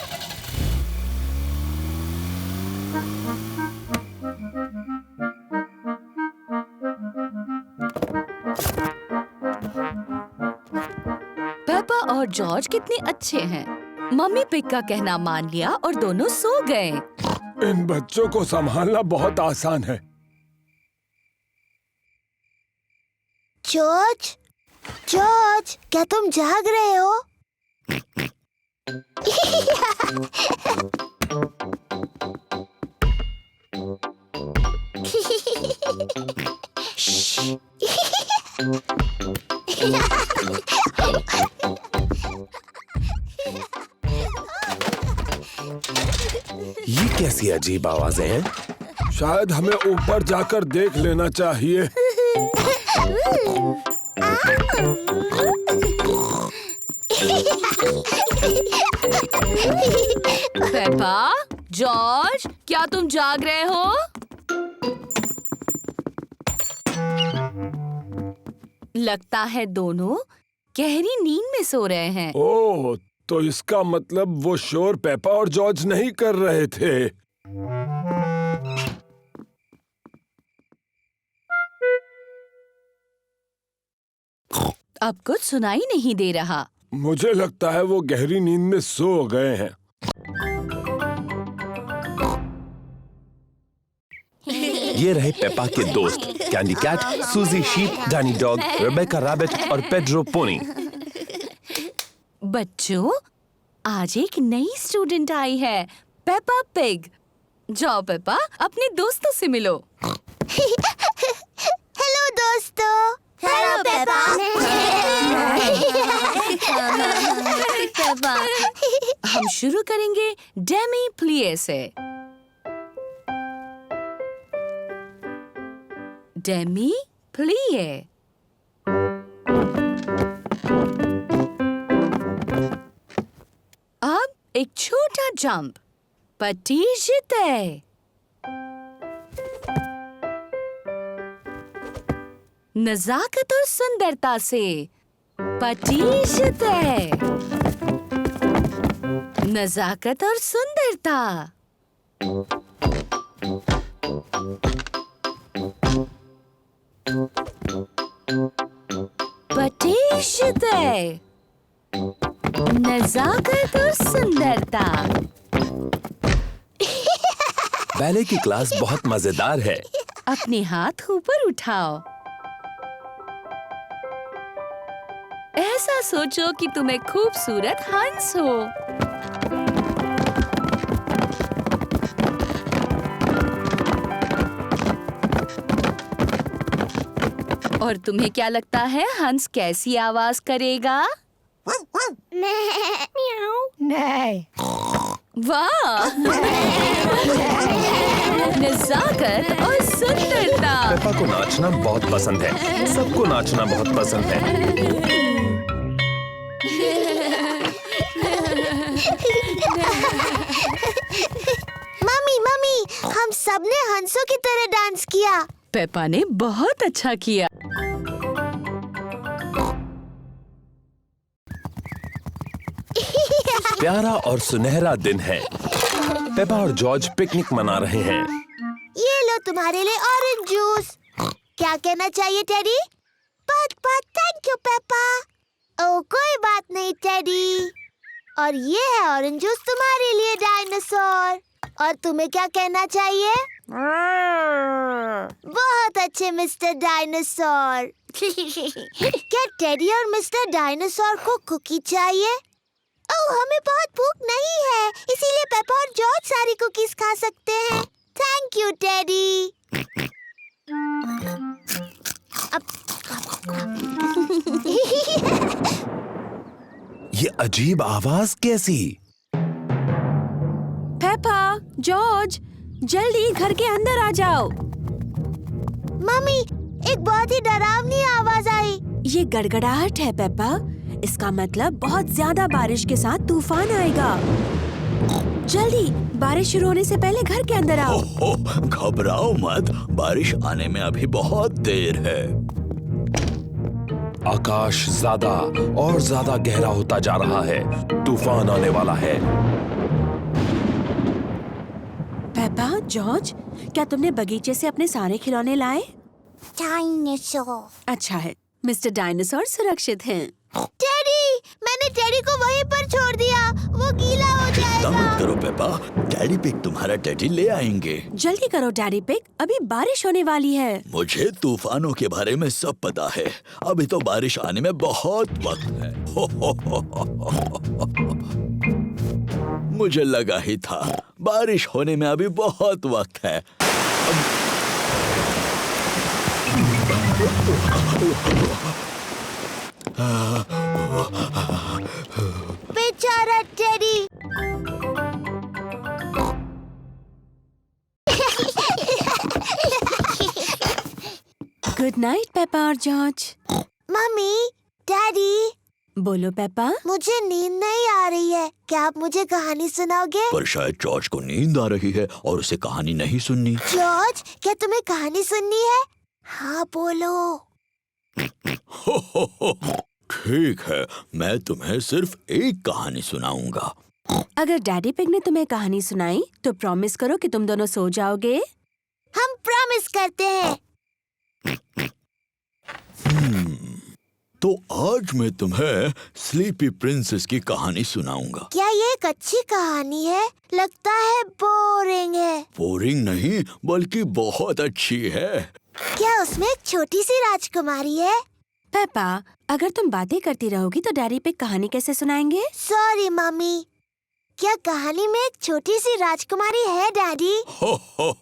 पेपा और जॉर्ज कितने अच्छे हैं। मम्मी पिग का कहना मान लिया और दोनों सो गए। इन बच्चों को संभालना बहुत आसान है। जॉर्ज, जॉर्ज, क्या तुम जाग रहे हो? ये कैसी अजीब आवाजें हैं? शायद हमें ऊपर जाकर देख लेना चाहिए। पेपा, जॉर्ज, क्या तुम जाग रहे हो? लगता है दोनों गहरी नींद में सो रहे हैं। ओह, तो इसका मतलब वो शोर पेपा और जॉर्ज नहीं कर रहे थे। अब कुछ सुनाई नहीं दे रहा। मुझे लगता है वो गहरी नींद में सो गए हैं। ये रहे पेपा के दोस्त Candy Cat, Suzy Sheep, Danny Dog, Rebecca Rabbit और पेड्रो पोनी। बच्चों, आज एक नई स्टूडेंट आई है, पेपा पिग। जाओ पेपा, अपने दोस्तों से मिलो। हेलो दोस्तों। Hello Peppa. पेपा, हम शुरू करेंगे डेमी प्लिए से। डेमी प्लिए। अब एक छोटा जंप, पटीजिते। नजाकत और सुंदरता से, पटीजिते। नजाकत और सुंदरता। पटीजिते। नजाकत और सुंदरता। बैले की क्लास बहुत मजेदार है। अपने हाथ ऊपर उठाओ। ऐसा सोचो कि तुम एक खूबसूरत हंस हो। और तुम्हें क्या लगता है हंस कैसी आवाज करेगा? नहीं। वाह! नजाकत और सुंदरता। पेपा को नाचना बहुत पसंद है। सबको नाचना बहुत पसंद है। मम्मी, मम्मी, हम सबने हंसों की तरह डांस किया। पेपा ने बहुत अच्छा किया। प्यारा और सुनहरा दिन है। पेपा और जॉर्ज पिकनिक मना रहे हैं। ये लो तुम्हारे लिए ऑरेंज जूस। क्या कहना चाहिए टेडी? बहुत बहुत थैंक यू पेपा। ओह कोई बात नहीं टेडी। और ये है ऑरेंज जूस तुम्हारे लिए डायनासोर। और तुम्हें क्या कहना चाहिए? बहुत अच्छे मिस्टर डायनासोर। क्या टेडी और मिस्टर डायनासोर को कुकी चाहिए? ओह हमें बहुत भूख नहीं है, इसीलिए पेपा और जॉर्ज सारी कुकीज खा सकते हैं। Thank you teddy. ये अजीब आवाज कैसी? पेपा, जॉर्ज, जल्दी घर के अंदर आ जाओ। मम्मी, एक बहुत ही डरावनी आवाज आई। ये गड़गड़ाहट है पेप्पा। इसका मतलब बहुत ज्यादा बारिश के साथ तूफान आएगा। जल्दी, बारिश शुरू होने से पहले घर के अंदर आओ। घबराओ मत, बारिश आने में अभी बहुत देर है। आकाश ज्यादा और ज्यादा गहरा होता जा रहा है। तूफान आने वाला है। पेप्पा, जॉर्ज, क्या तुमने बगीचे से अपने सारे खिलौने लाए? डायनासोर। अच्छा है, मिस्टर डायनासोर सुरक्षित हैं। टेडी, मैंने टेडी को वहीं पर छोड़ दिया। वो गीला हो चिंता मत जाएगा। करो पेपा, डैडी पिग तुम्हारा टेडी ले आएंगे। जल्दी करो डैडी पिग, अभी बारिश होने वाली है। मुझे तूफानों के बारे में सब पता है। अभी तो बारिश आने में बहुत वक्त है। मुझे लगा ही था, बारिश होने में अभी बहुत वक्त है। बेचारा टेडी। गुड नाइट पेप्पा और जॉर्ज। मम्मी, डैडी, बोलो पेप्पा। मुझे नींद नहीं आ रही है। क्या आप मुझे कहानी सुनाओगे? पर शायद जॉर्ज को नींद आ रही है और उसे कहानी नहीं सुननी। जॉर्ज, क्या तुम्हें कहानी सुननी है? हाँ बोलो। ठीक है, मैं तुम्हें सिर्फ एक कहानी सुनाऊंगा। अगर डैडी पिग ने तुम्हें कहानी सुनाई तो प्रॉमिस करो कि तुम दोनों सो जाओगे। हम प्रॉमिस करते हैं। तो आज मैं तुम्हें स्लीपी प्रिंसेस की कहानी सुनाऊंगा। क्या ये एक अच्छी कहानी है? लगता है बोरिंग है। बोरिंग नहीं, बल्कि बहुत अच्छी है। क्या उसमें एक छोटी सी राजकुमारी है? पेप्पा, अगर तुम बातें करती रहोगी तो डैडी पिग कहानी कैसे सुनाएंगे? Sorry mummy. क्या कहानी में एक छोटी सी राजकुमारी है डैडी? हो,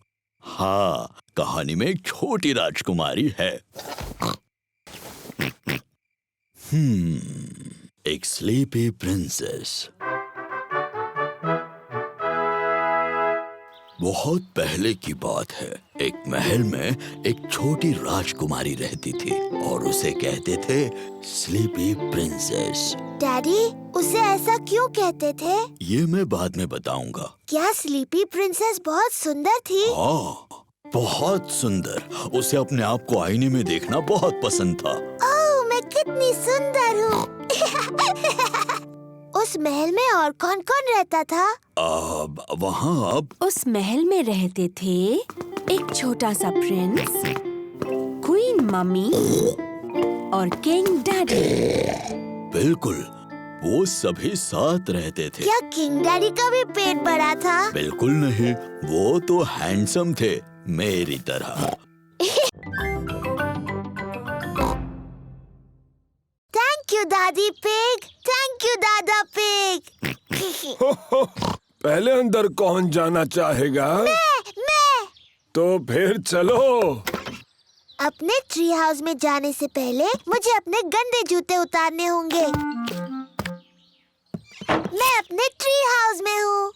हाँ, कहानी में एक छोटी राजकुमारी है। एक स्लीपी प्रिंसेस। बहुत पहले की बात है। एक महल में एक छोटी राजकुमारी रहती थी और उसे कहते थे स्लीपी प्रिंसेस। डैडी, उसे ऐसा क्यों कहते थे? ये मैं बाद में बताऊंगा। क्या स्लीपी प्रिंसेस बहुत सुंदर थी? हाँ, बहुत सुंदर। उसे अपने आप को आईने में देखना बहुत पसंद था। ओह, मैं कितनी सुंदर हूँ। उस महल में और कौन कौन रहता था? वहाँ उस महल में रहते थे एक छोटा सा प्रिंस, क्वीन मम्मी और किंग डैडी। बिल्कुल, वो सभी साथ रहते थे। क्या किंग डैडी का भी पेट बड़ा था? बिल्कुल नहीं, वो तो हैंडसम थे, मेरी तरह। थैंक यू दादी पिग। थैंक यू दादा पिग। पहले अंदर कौन जाना चाहेगा? मैं। तो फिर चलो। अपने ट्री हाउस में जाने से पहले मुझे अपने गंदे जूते उतारने होंगे। मैं अपने ट्री हाउस में हूँ।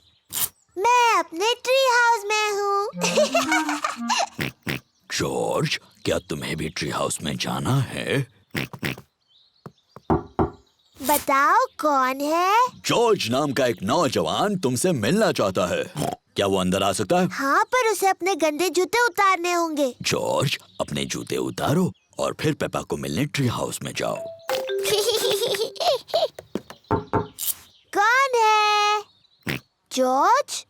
मैं अपने ट्री हाउस में हूँ। जॉर्ज, क्या तुम्हें भी ट्री हाउस में जाना है? बताओ कौन है? जॉर्ज नाम का एक नौजवान तुमसे मिलना चाहता है। क्या वो अंदर आ सकता है? हाँ, पर उसे अपने गंदे जूते उतारने होंगे। जॉर्ज, अपने जूते उतारो और फिर पेपा को मिलने ट्री हाउस में जाओ। कौन है? जॉर्ज?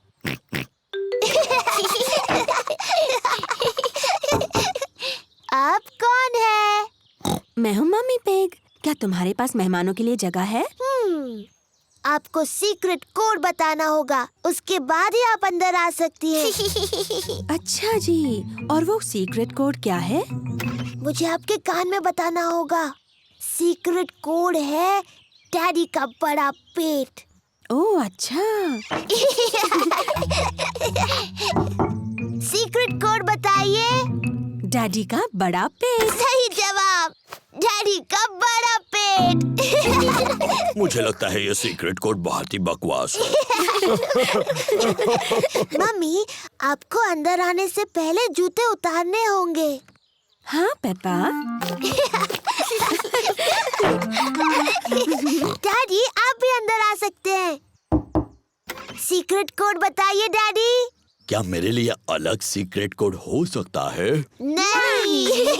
आप कौन है? मैं हूँ मम्मी पिग। क्या तुम्हारे पास मेहमानों के लिए जगह है? आपको सीक्रेट कोड बताना होगा, उसके बाद ही आप अंदर आ सकती हैं। अच्छा जी, और वो सीक्रेट कोड क्या है? मुझे आपके कान में बताना होगा। सीक्रेट कोड है डैडी का बड़ा पेट। ओह अच्छा। सीक्रेट कोड बताइए। डैडी का बड़ा पेट। सही जवाब, डैडी का बड़ा पेट। मुझे लगता है ये सीक्रेट कोड बहुत ही बकवास है। मम्मी, आपको अंदर आने से पहले जूते उतारने होंगे। हाँ पेपा। डैडी, आप भी अंदर आ सकते हैं। सीक्रेट कोड बताइए डैडी। क्या मेरे लिए अलग सीक्रेट कोड हो सकता है? नहीं।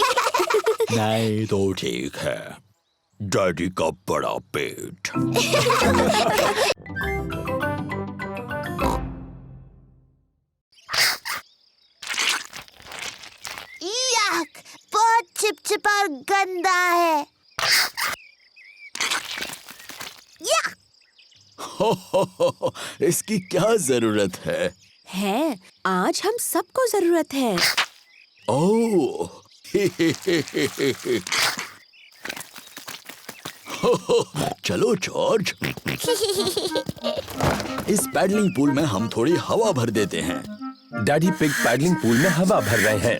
नहीं तो ठीक है। डैडी का बड़ा पेट। याक, बहुत चिपचिपा और गंदा है। याक। इसकी क्या जरूरत है? आज हम सबको जरूरत है। ओह। चलो जॉर्ज, इस पैडलिंग पूल में हम थोड़ी हवा भर देते हैं। डैडी पिग पैडलिंग पूल में हवा भर रहे हैं।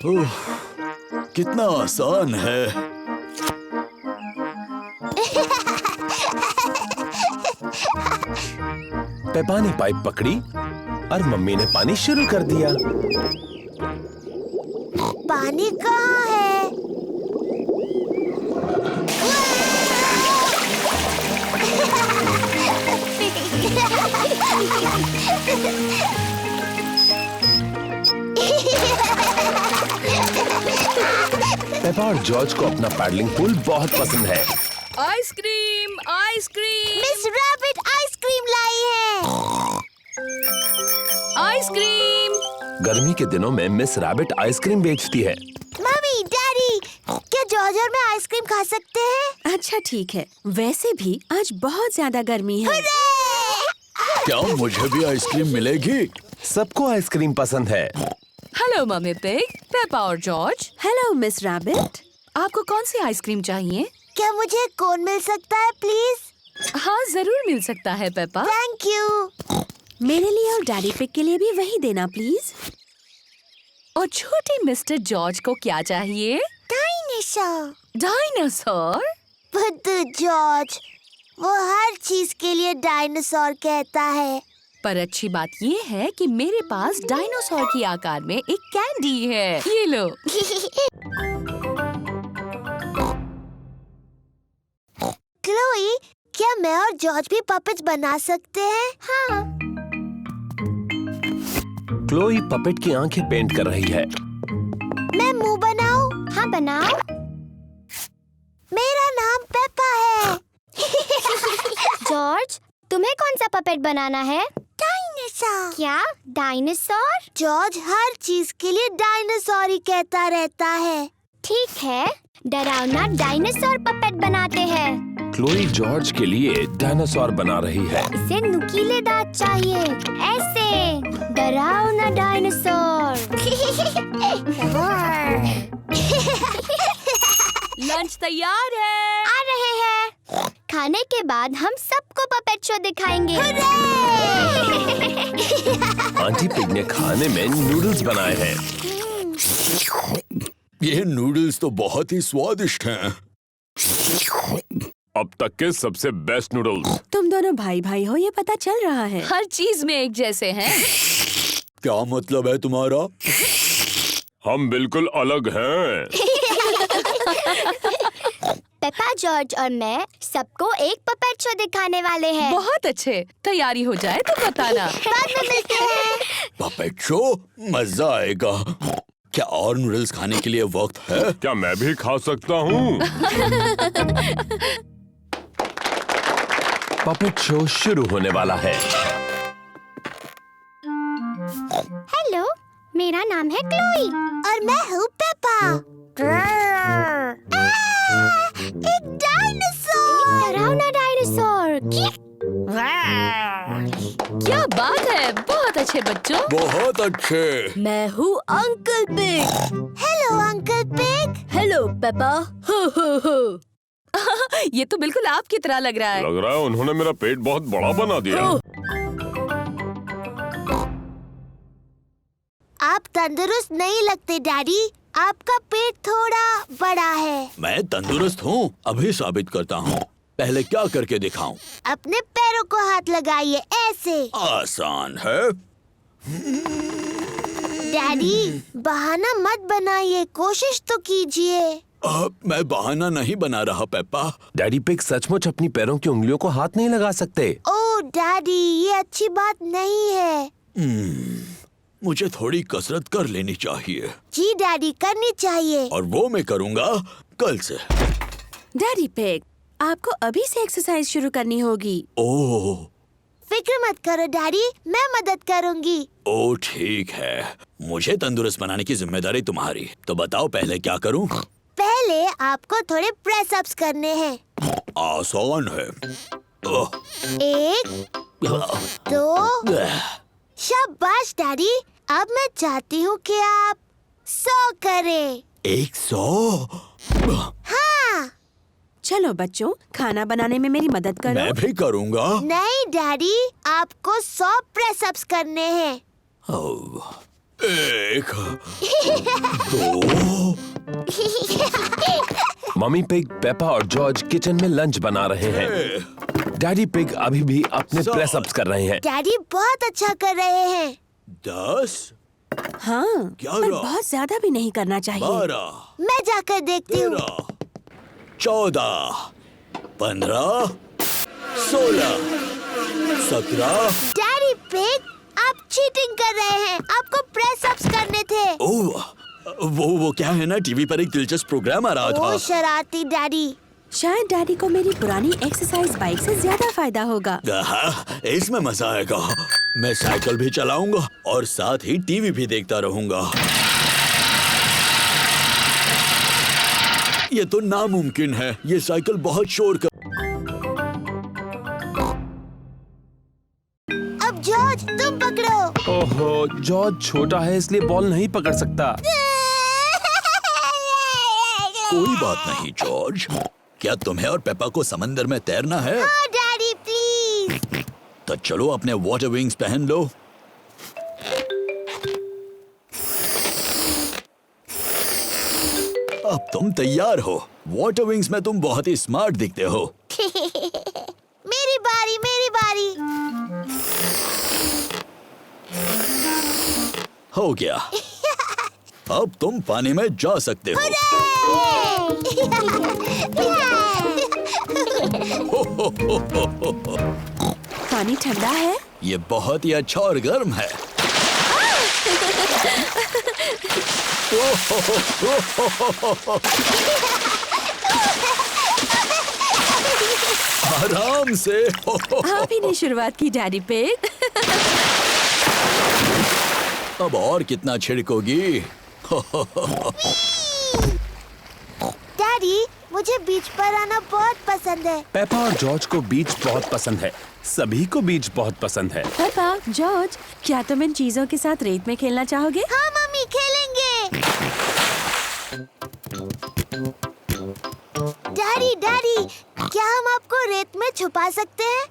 ओह, कितना आसान है। पेपा ने पाइप पकड़ी और मम्मी ने पानी शुरू कर दिया। पानी कहाँ है? पेपा और जॉर्ज को अपना पैडलिंग पूल बहुत पसंद है। Ice cream, ice cream, miss rabbit ice cream लाई है। आइसक्रीम। गर्मी के दिनों में मिस रैबिट आइसक्रीम बेचती है। मम्मी, डैडी, क्या जॉर्ज और मैं आइसक्रीम खा सकते हैं? अच्छा ठीक है, वैसे भी आज बहुत ज्यादा गर्मी है। क्या मुझे भी आइसक्रीम मिलेगी? सबको आइसक्रीम पसंद है। हेलो मम्मी पिग, पेपा और जॉर्ज। Hello miss rabbit. आपको कौन सी आइसक्रीम चाहिए? क्या मुझे कोन मिल सकता है प्लीज? हाँ, जरूर मिल सकता है पेपा। Thank you. मेरे लिए और डैडी पिग के लिए भी वही देना प्लीज। और छोटे मिस्टर जॉर्ज को क्या चाहिए? डायनासोर। डायनासोर? बुद्धू जॉर्ज, वो हर चीज के लिए डायनासोर कहता है। पर अच्छी बात ये है कि मेरे पास डायनासोर की आकार में एक कैंडी है। ये लो। क्लोई, क्या मैं और जॉर्ज भी पपेट्स बना सकते हैं? हाँ। क्लोई पपेट की आंखें पेंट कर रही है। मैं मुंह बनाऊं? हाँ बनाओ। मेरा नाम पेपा है। जॉर्ज, तुम्हें कौन सा पपेट बनाना है? डायनासोर। क्या डायनासोर? जॉर्ज हर चीज के लिए डायनासोर ही कहता रहता है। ठीक है, डरावना डायनासोर पपेट बनाते हैं। क्लोई जॉर्ज के लिए डायनासोर बना रही है। इसे नुकीले दांत चाहिए, ऐसे डरावना डायनासोर। लंच तैयार है। आ रहे हैं। खाने के बाद हम सबको पपेट शो दिखाएंगे। आंटी पिग ने खाने में नूडल्स बनाए हैं। ये नूडल्स तो बहुत ही स्वादिष्ट हैं। अब तक के सबसे बेस्ट नूडल्स। तुम दोनों भाई भाई हो, ये पता चल रहा है। हर चीज में एक जैसे हैं। क्या मतलब है तुम्हारा? हम बिल्कुल अलग हैं। पेपा, जॉर्ज और मैं सबको एक पपेट शो दिखाने वाले हैं। बहुत अच्छे। तैयारी हो जाए तो बताना। बाद में मिलते हैं। Puppet show? मजा आएगा। क्या और नूडल्स खाने के लिए वक्त है? क्या मैं भी खा सकता हूँ? पपेट शो शुरू होने वाला है। हेलो, मेरा नाम है क्लोई और मैं हूँ पेपा। एक डायनासोर। डरावना डायनासोर। क्या बात है, बहुत अच्छे बच्चों। बहुत अच्छे। मैं हूँ uncle pig. Hello uncle pig. Hello Peppa. हो हो हो। ये तो बिल्कुल आपकी तरह लग रहा है। लग रहा है उन्होंने मेरा पेट बहुत बड़ा बना दिया। आप तंदुरुस्त नहीं लगते डैडी, आपका पेट थोड़ा बड़ा है। मैं तंदुरुस्त हूँ, अभी साबित करता हूँ। पहले क्या करके दिखाऊं? अपने पैरों को हाथ लगाइए ऐसे। आसान है। डैडी बहाना मत बनाइए, कोशिश तो कीजिए। मैं बहाना नहीं बना रहा पेप्पा। डैडी पिग सचमुच अपनी पैरों की उंगलियों को हाथ नहीं लगा सकते। ओह डैडी, ये अच्छी बात नहीं है। मुझे थोड़ी कसरत कर लेनी चाहिए। जी डैडी, करनी चाहिए। और वो मैं करूँगा कल से। डैडी पिग, आपको अभी से एक्सरसाइज शुरू करनी होगी। ओह, फिक्र मत करो डैडी, मैं मदद करूंगी। ओह ठीक है, मुझे तंदुरुस्त बनाने की जिम्मेदारी तुम्हारी। तो बताओ पहले क्या करूं? पहले आपको थोड़े प्रेस अप्स करने हैं। आसान है। 1 2 शाबाश डैडी। अब मैं चाहती हूँ कि आप 100 करें। 100? हाँ। चलो बच्चों, खाना बनाने में मेरी मदद करो। मैं भी करूँगा। नहीं डैडी, आपको 100 प्रेस अप्स करने हैं। 1 2। मम्मी पिग, पेपा और जॉर्ज किचन में लंच बना रहे हैं। डैडी पिग अभी भी अपने प्रेस अप्स कर रहे हैं। डैडी बहुत अच्छा कर रहे हैं। 10। हाँ, पर बहुत ज्यादा भी नहीं करना चाहिए। 12। मैं जाकर देखती हूँ। 14 15 16 17। डैडी पिग, आप चीटिंग कर रहे हैं। आपको प्रेस अप्स करने थे। ओह, वो क्या है ना, टीवी पर एक दिलचस्प प्रोग्राम आ रहा था। ओह शरारती डैडी। शायद डैडी को मेरी पुरानी एक्सरसाइज बाइक से ज्यादा फायदा होगा। इसमें मजा आएगा। मैं साइकिल भी चलाऊंगा और साथ ही टीवी भी देखता रहूंगा। ये तो नामुमकिन है। ये साइकिल बहुत शोर कर। अब जॉर्ज, तुम पकड़ो। ओहो, जॉर्ज छोटा है इसलिए बॉल नहीं पकड़ सकता। कोई बात नहीं जॉर्ज, क्या तुम्हें और पेपा को समंदर में तैरना है? हाँ डैडी प्लीज। तो चलो अपने वाटर विंग्स पहन लो। अब तुम तैयार हो। वाटर विंग्स में तुम बहुत ही स्मार्ट दिखते हो। मेरी बारी, मेरी बारी। हो गया। अब तुम पानी में जा सकते हो। पानी ठंडा है? ये बहुत ही अच्छा और गर्म है। आराम से। आप ही ने शुरुआत की डैडी पिग। अब और कितना छिड़कोगी? डैडी, मुझे बीच पर आना बहुत पसंद है। पेपा और जॉर्ज को बीच बहुत पसंद है। सभी को बीच बहुत पसंद है। पेपा, जॉर्ज, क्या तुम इन चीजों के साथ रेत में खेलना चाहोगे? हाँ मम्मी, खेलेंगे। डैडी, डैडी, क्या हम आपको रेत में छुपा सकते हैं?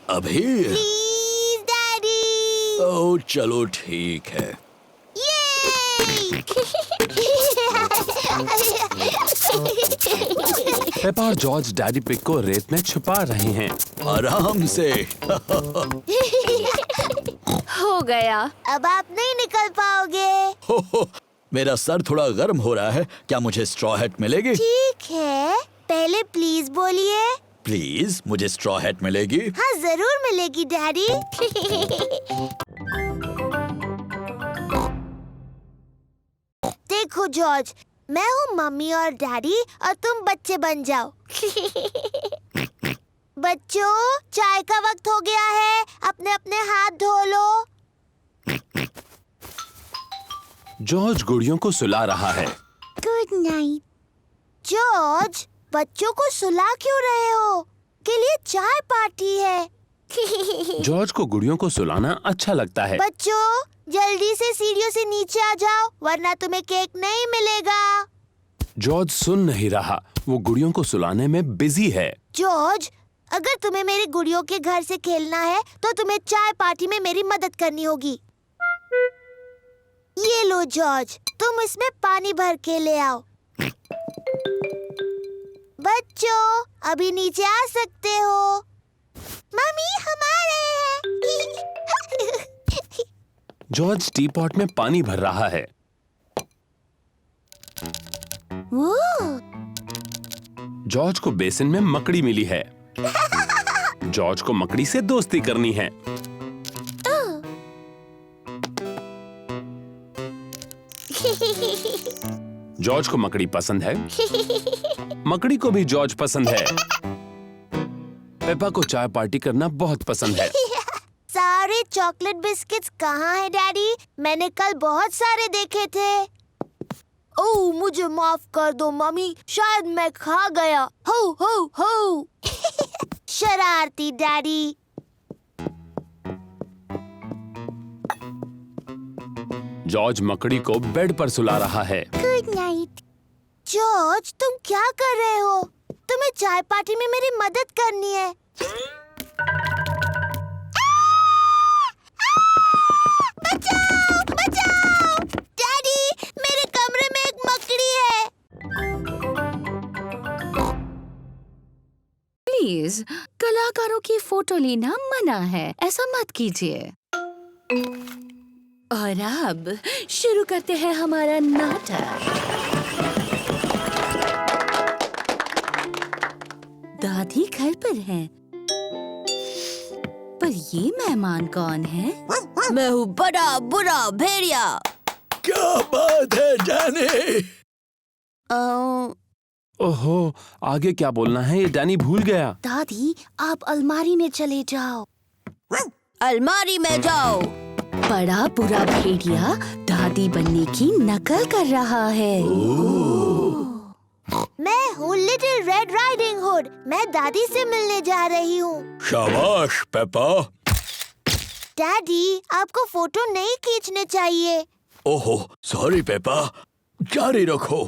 अभी? Please daddy. ओह चलो ठीक है। पेपा और जॉर्ज डैडी पिग को रेत में छुपा रहे हैं। आराम से। हो गया। अब आप नहीं निकल पाओगे। मेरा सर थोड़ा गर्म हो रहा है। क्या मुझे स्ट्रॉ हैट मिलेगी? ठीक है, पहले प्लीज बोलिए। प्लीज, मुझे स्ट्रॉ हैट मिलेगी? हाँ जरूर मिलेगी डैडी। देखो जॉर्ज, मैं हूँ मम्मी और डैडी और तुम बच्चे बन जाओ। बच्चों, चाय का वक्त हो गया है। अपने अपने हाथ धो लो। जॉर्ज गुड़ियों को सुला रहा है। Good night. जॉर्ज, बच्चों को सुला क्यों रहे हो? के लिए चाय पार्टी है। जॉर्ज को गुड़ियों को सुलाना अच्छा लगता है। बच्चों, जल्दी से सीढ़ियों से नीचे आ जाओ, वरना तुम्हें केक नहीं मिलेगा। जॉर्ज सुन नहीं रहा। वो गुड़ियों को सुलाने में बिजी है। जॉर्ज, अगर तुम्हें मेरी गुड़ियों के घर से खेलना है तो तुम्हें चाय पार्टी में मेरी मदद करनी होगी। ये लो जॉर्ज, तुम इसमें पानी भर के ले आओ। बच्चों, अभी नीचे आ सकते हो। मम्मी हम आ रहे हैं। जॉर्ज टी पॉट में पानी भर रहा है। वो जॉर्ज को बेसिन में मकड़ी मिली है। जॉर्ज को मकड़ी से दोस्ती करनी है। जॉर्ज को मकड़ी पसंद है। मकड़ी को भी जॉर्ज पसंद है। पेपा को चाय पार्टी करना बहुत पसंद है। सारे चॉकलेट बिस्किट्स कहाँ हैं डैडी? मैंने कल बहुत सारे देखे थे। ओह मुझे माफ कर दो मम्मी, शायद मैं खा गया। हो हो हो। शरारती डैडी। जॉर्ज मकड़ी को बेड पर सुला रहा है। Good night. जॉर्ज तुम क्या कर रहे हो? तुम्हें चाय पार्टी में मेरी मदद करनी है। बचाओ बचाओ डैडी, मेरे कमरे में एक मकड़ी है। प्लीज, कलाकारों की फोटो लेना मना है, ऐसा मत कीजिए। और अब शुरू करते हैं हमारा नाटक। दादी घर पर हैं, पर ये मेहमान कौन है? मैं हूँ बड़ा बुरा भेड़िया। क्या बात है डैनी? ओहो, आगे क्या बोलना है ये डैनी भूल गया। दादी आप अलमारी में चले जाओ। अलमारी में जाओ। बड़ा बुरा भेड़िया दादी बनने की नकल कर रहा है। मैं हूँ लिटिल रेड राइडिंग हुड। मैं दादी से मिलने जा रही हूँ। शाबाश पेपा। डैडी आपको फोटो नहीं खींचने चाहिए। ओहो सॉरी पेपा, जारी रखो।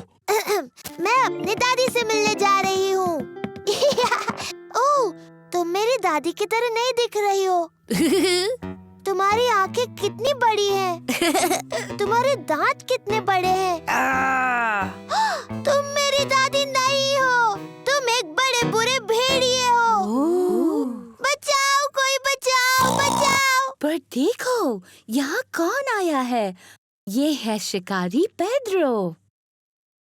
मैं अपनी दादी से मिलने जा रही हूँ। ओह, तुम मेरी दादी की तरह नहीं दिख रही हो। तुम्हारी आंखें कितनी बड़ी हैं। तुम्हारे दांत कितने बड़े हैं। तुम मेरी दादी नहीं हो, तुम एक बड़े बुरे भेड़िए हो। बचाओ, कोई बचाओ, बचाओ। पर देखो, यहाँ कौन आया है? ये है शिकारी पेड्रो।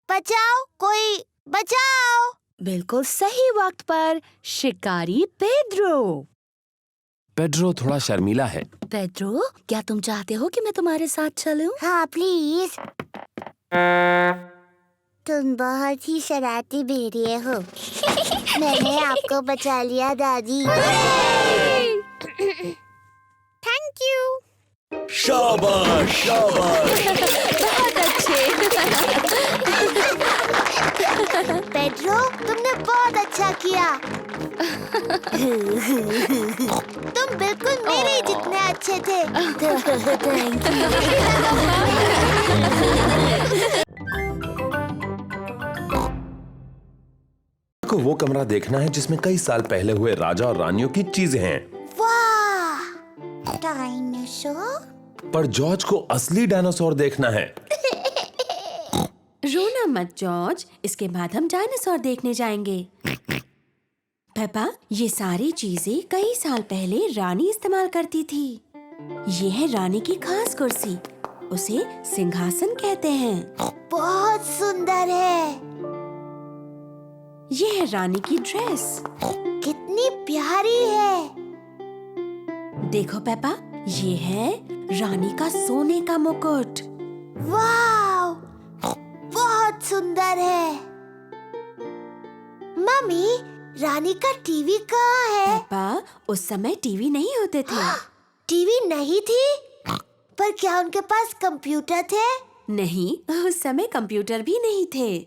बचाओ, कोई बचाओ। बिल्कुल सही वक्त पर शिकारी पेड्रो। पेड्रो थोड़ा शर्मीला है। पेड्रो, क्या तुम चाहते हो कि मैं तुम्हारे साथ चलूं? हाँ प्लीज। तुम बहुत ही शरारती भेड़िए हो। मैंने आपको बचा लिया दादी। Thank you. शाबाश शाबाश। बहुत अच्छे। पेड्रो तुमने बहुत अच्छा किया। तुम बिल्कुल मेरे ही जितने अच्छे थे। थैंक को वो कमरा देखना है जिसमें कई साल पहले हुए राजा और रानियों की चीजें हैं। वाह, डायनासोर। पर जॉर्ज को असली डायनासोर देखना है। रोना मत जॉर्ज, इसके बाद हम डायनासोर देखने जाएंगे। पेपा, ये सारी चीजें कई साल पहले रानी इस्तेमाल करती थी। ये है रानी की खास कुर्सी, उसे सिंहासन कहते हैं। बहुत सुंदर है। ये है रानी की ड्रेस, कितनी प्यारी है। देखो पेपा, ये है रानी का सोने का मुकुट। वाव, बहुत सुंदर है। मम्मी, रानी का टीवी कहाँ है? पेपा, उस समय टीवी नहीं होते थे। टीवी नहीं थी? पर क्या उनके पास कंप्यूटर थे? नहीं, उस समय कंप्यूटर भी नहीं थे।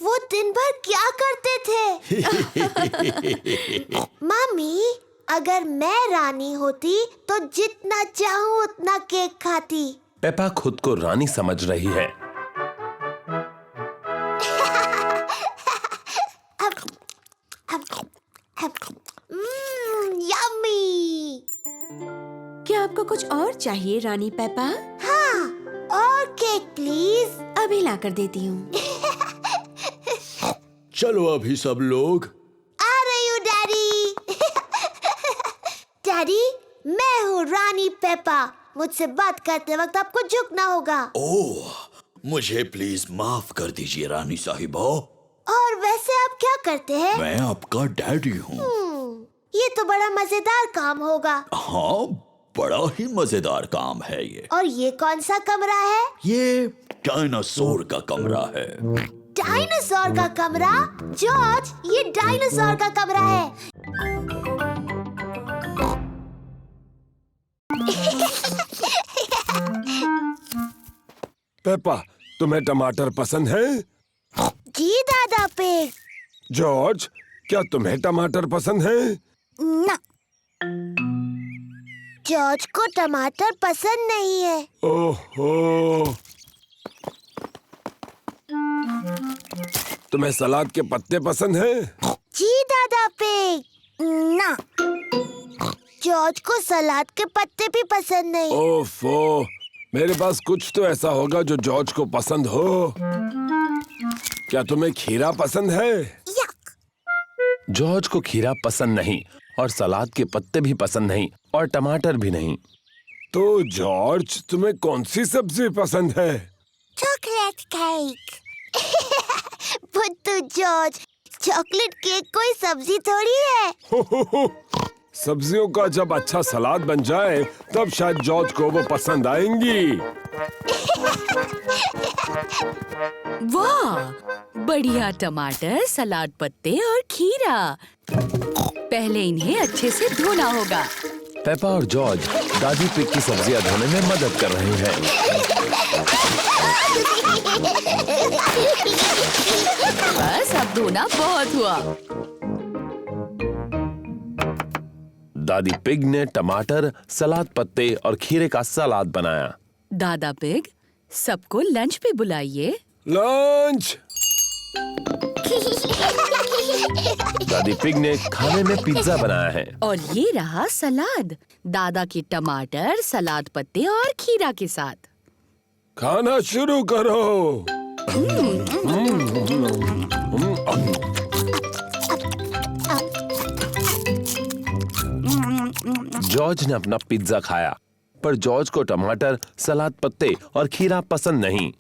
वो दिन भर क्या करते थे? मम्मी, अगर मैं रानी होती तो जितना चाहूँ उतना केक खाती। पेपा खुद को रानी समझ रही है। यम्मी। क्या आपको कुछ और चाहिए रानी पेपा? हाँ, और केक प्लीज। अभी लाकर देती हूँ। चलो अभी सब लोग। आ रही हूँ डैडी। डैडी, मैं हूँ रानी पेपा। मुझसे बात करते वक्त आपको झुकना होगा। ओह, मुझे प्लीज माफ कर दीजिए रानी साहिबा। और वैसे आप क्या करते हैं? मैं आपका डैडी हूँ। ये तो बड़ा मजेदार काम होगा। हाँ, बड़ा ही मजेदार काम है ये। और ये कौन सा कमरा है? ये डायनासोर का कमरा है। डायनासोर का कमरा? जॉर्ज, ये डायनासोर का कमरा है। पेपा, तुम्हें टमाटर पसंद है? जी दादा पिग। जॉर्ज, क्या तुम्हें टमाटर पसंद है? ना। जॉर्ज को टमाटर पसंद नहीं है। ओहो, तुम्हें सलाद के पत्ते पसंद हैं? जी दादा पिग। ना। जॉर्ज को सलाद के पत्ते भी पसंद नहीं। ओफो, मेरे पास कुछ तो ऐसा होगा जो जॉर्ज को पसंद हो। क्या तुम्हें खीरा पसंद है? यक। जॉर्ज को खीरा पसंद नहीं और सलाद के पत्ते भी पसंद नहीं और टमाटर भी नहीं। तो जॉर्ज, तुम्हें कौन सी सब्जी पसंद है? Chocolate cake. बुद्धू जॉर्ज, चॉकलेट केक कोई सब्जी थोड़ी है। सब्जियों का जब अच्छा सलाद बन जाए तब शायद जॉर्ज को वो पसंद आएंगी। वाह, बढ़िया टमाटर, सलाद पत्ते और खीरा। पहले इन्हें अच्छे से धोना होगा। पेपा और जॉर्ज दादी पिग की सब्जियां धोने में मदद कर रहे हैं। बस अब धोना बहुत हुआ। दादी पिग ने टमाटर, सलाद पत्ते और खीरे का सलाद बनाया। दादा पिग, सबको लंच पे बुलाइए। लंच। दादी पिग ने खाने में पिज्जा बनाया है। और ये रहा सलाद, दादा के टमाटर, सलाद पत्ते और खीरा के साथ। खाना शुरू करो। जॉर्ज ने अपना पिज्जा खाया, पर जॉर्ज को टमाटर, सलाद पत्ते और खीरा पसंद नहीं।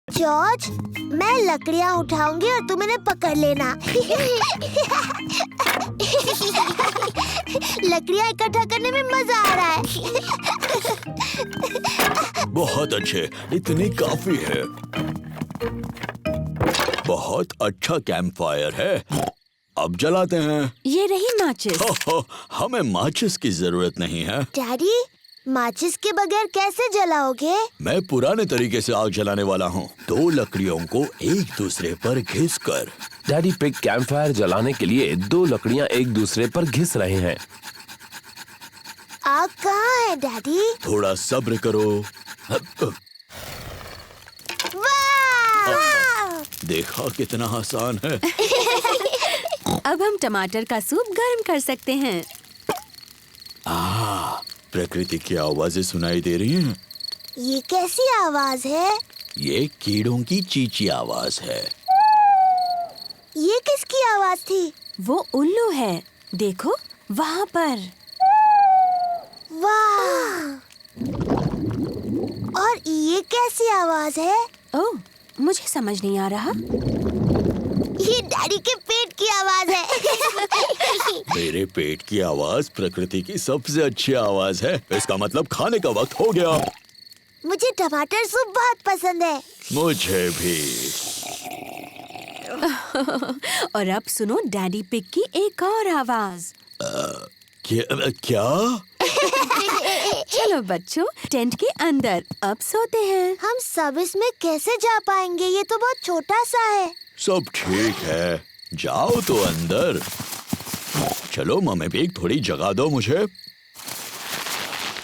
जॉर्ज, मैं लकड़ियाँ उठाऊंगी और तुम इन्हें पकड़ लेना। लकड़ियाँ इकट्ठा करने में मजा आ रहा है। बहुत अच्छे, इतनी काफी है। बहुत अच्छा कैंप फायर है। अब जलाते हैं। ये रही माचिस। हमें माचिस की जरूरत नहीं है। डैडी, माचिस के बगैर कैसे जलाओगे? मैं पुराने तरीके से आग जलाने वाला हूँ। 2 लकड़ियों को एक दूसरे पर घिसकर। डैडी पिग कैंप फायर जलाने के लिए 2 लकड़ियाँ एक दूसरे पर घिस रहे हैं। आग कहाँ है डैडी? थोड़ा सब्र करो। वाह! देखा कितना आसान है। अब हम टमाटर का सूप गर्म कर सकते हैं। प्रकृति की आवाजें सुनाई दे रही हैं। ये कैसी आवाज है? ये कीड़ों की चींची आवाज है। ये किसकी आवाज थी? वो उल्लू है, देखो वहाँ पर। वाह! और ये कैसी आवाज है? ओह, मुझे समझ नहीं आ रहा। ये डैडी के पेट की आवाज है। मेरे पेट की आवाज प्रकृति की सबसे अच्छी आवाज है। इसका मतलब खाने का वक्त हो गया। मुझे टमाटर सूप बहुत पसंद है। मुझे भी। और अब सुनो डैडी पिग की एक और आवाज। क्या? चलो बच्चों, टेंट के अंदर अब सोते हैं। हम सब इसमें कैसे जा पाएंगे? ये तो बहुत छोटा सा है। सब ठीक है, जाओ तो अंदर। चलो मम्मी पिग, थोड़ी जगह दो मुझे।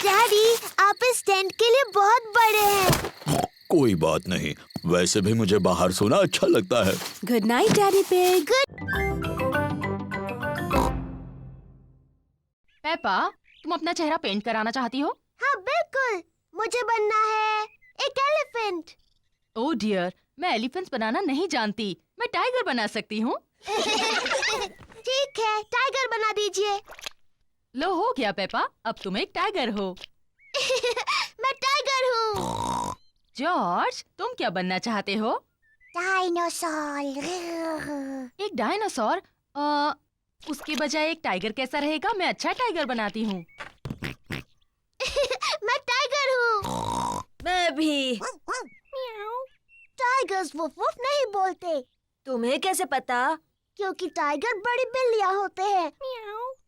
डैडी, आप इस टेंट के लिए बहुत बड़े हैं। कोई बात नहीं, वैसे भी मुझे बाहर सोना अच्छा लगता है। Good night daddy pig. Peppa, तुम अपना चेहरा पेंट कराना चाहती हो? हाँ बिल्कुल, मुझे बनना है एक एलिफेंट। ओह डियर, मैं एलिफेंट्स बनाना नहीं जानती। मैं टाइगर बना सकती हूँ। ठीक है, टाइगर बना दीजिए। लो हो गया पेपा, अब तुम एक टाइगर हो। मैं टाइगर हूँ। जॉर्ज, तुम क्या बनना चाहते हो? डायनासोर। एक डायनासोर? उसके बजाय एक टाइगर कैसा रहेगा? मैं अच्छा टाइगर बनाती हूँ। मैं टाइगर हूँ। मैं भी। टाइगर्स वुफ वुफ नहीं बोलते। तुम्हें कैसे पता? क्योंकि टाइगर बड़ी बिल्लियाँ होते हैं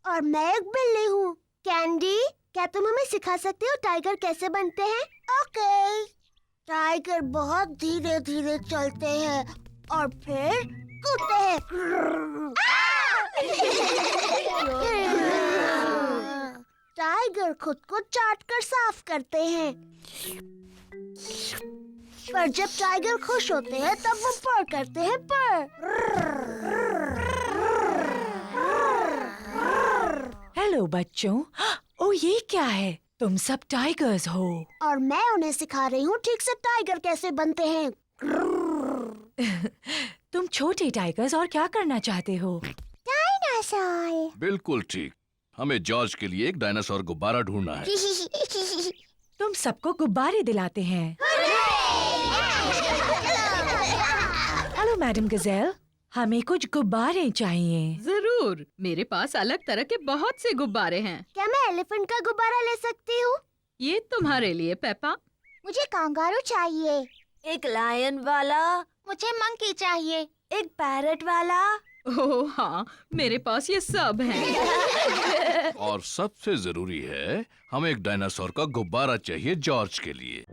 और मैं एक बिल्ली हूँ। कैंडी, क्या तुम हमें सिखा सकते हो टाइगर कैसे बनते हैं? ओके। टाइगर बहुत धीरे धीरे चलते हैं और फिर कूदते हैं। टाइगर खुद को चाट कर साफ करते हैं। पर जब टाइगर खुश होते हैं तब वो पर करते हैं पर। हेलो बच्चों। ओ ये क्या है? तुम सब टाइगर्स हो। और मैं उन्हें सिखा रही हूँ ठीक से टाइगर कैसे बनते हैं। तुम छोटे टाइगर्स और क्या करना चाहते हो? डायनासोर। बिल्कुल ठीक। हमें जॉर्ज के लिए एक डायनासोर गुब्बारा ढूंढना है। तुम सबको गुब्बारे दिलाते हैं। हेलो मैडम गजेल, हमें कुछ गुब्बारे चाहिए। जरूर, मेरे पास अलग तरह के बहुत से गुब्बारे हैं। क्या मैं एलिफेंट का गुब्बारा ले सकती हूँ? ये तुम्हारे लिए पेपा। मुझे कांगारू चाहिए। एक लायन वाला। मुझे मंकी चाहिए। एक पैरट वाला। ओह हाँ, मेरे पास ये सब हैं। और सबसे जरूरी है, हमें एक डायनासोर का गुब्बारा चाहिए जॉर्ज के लिए।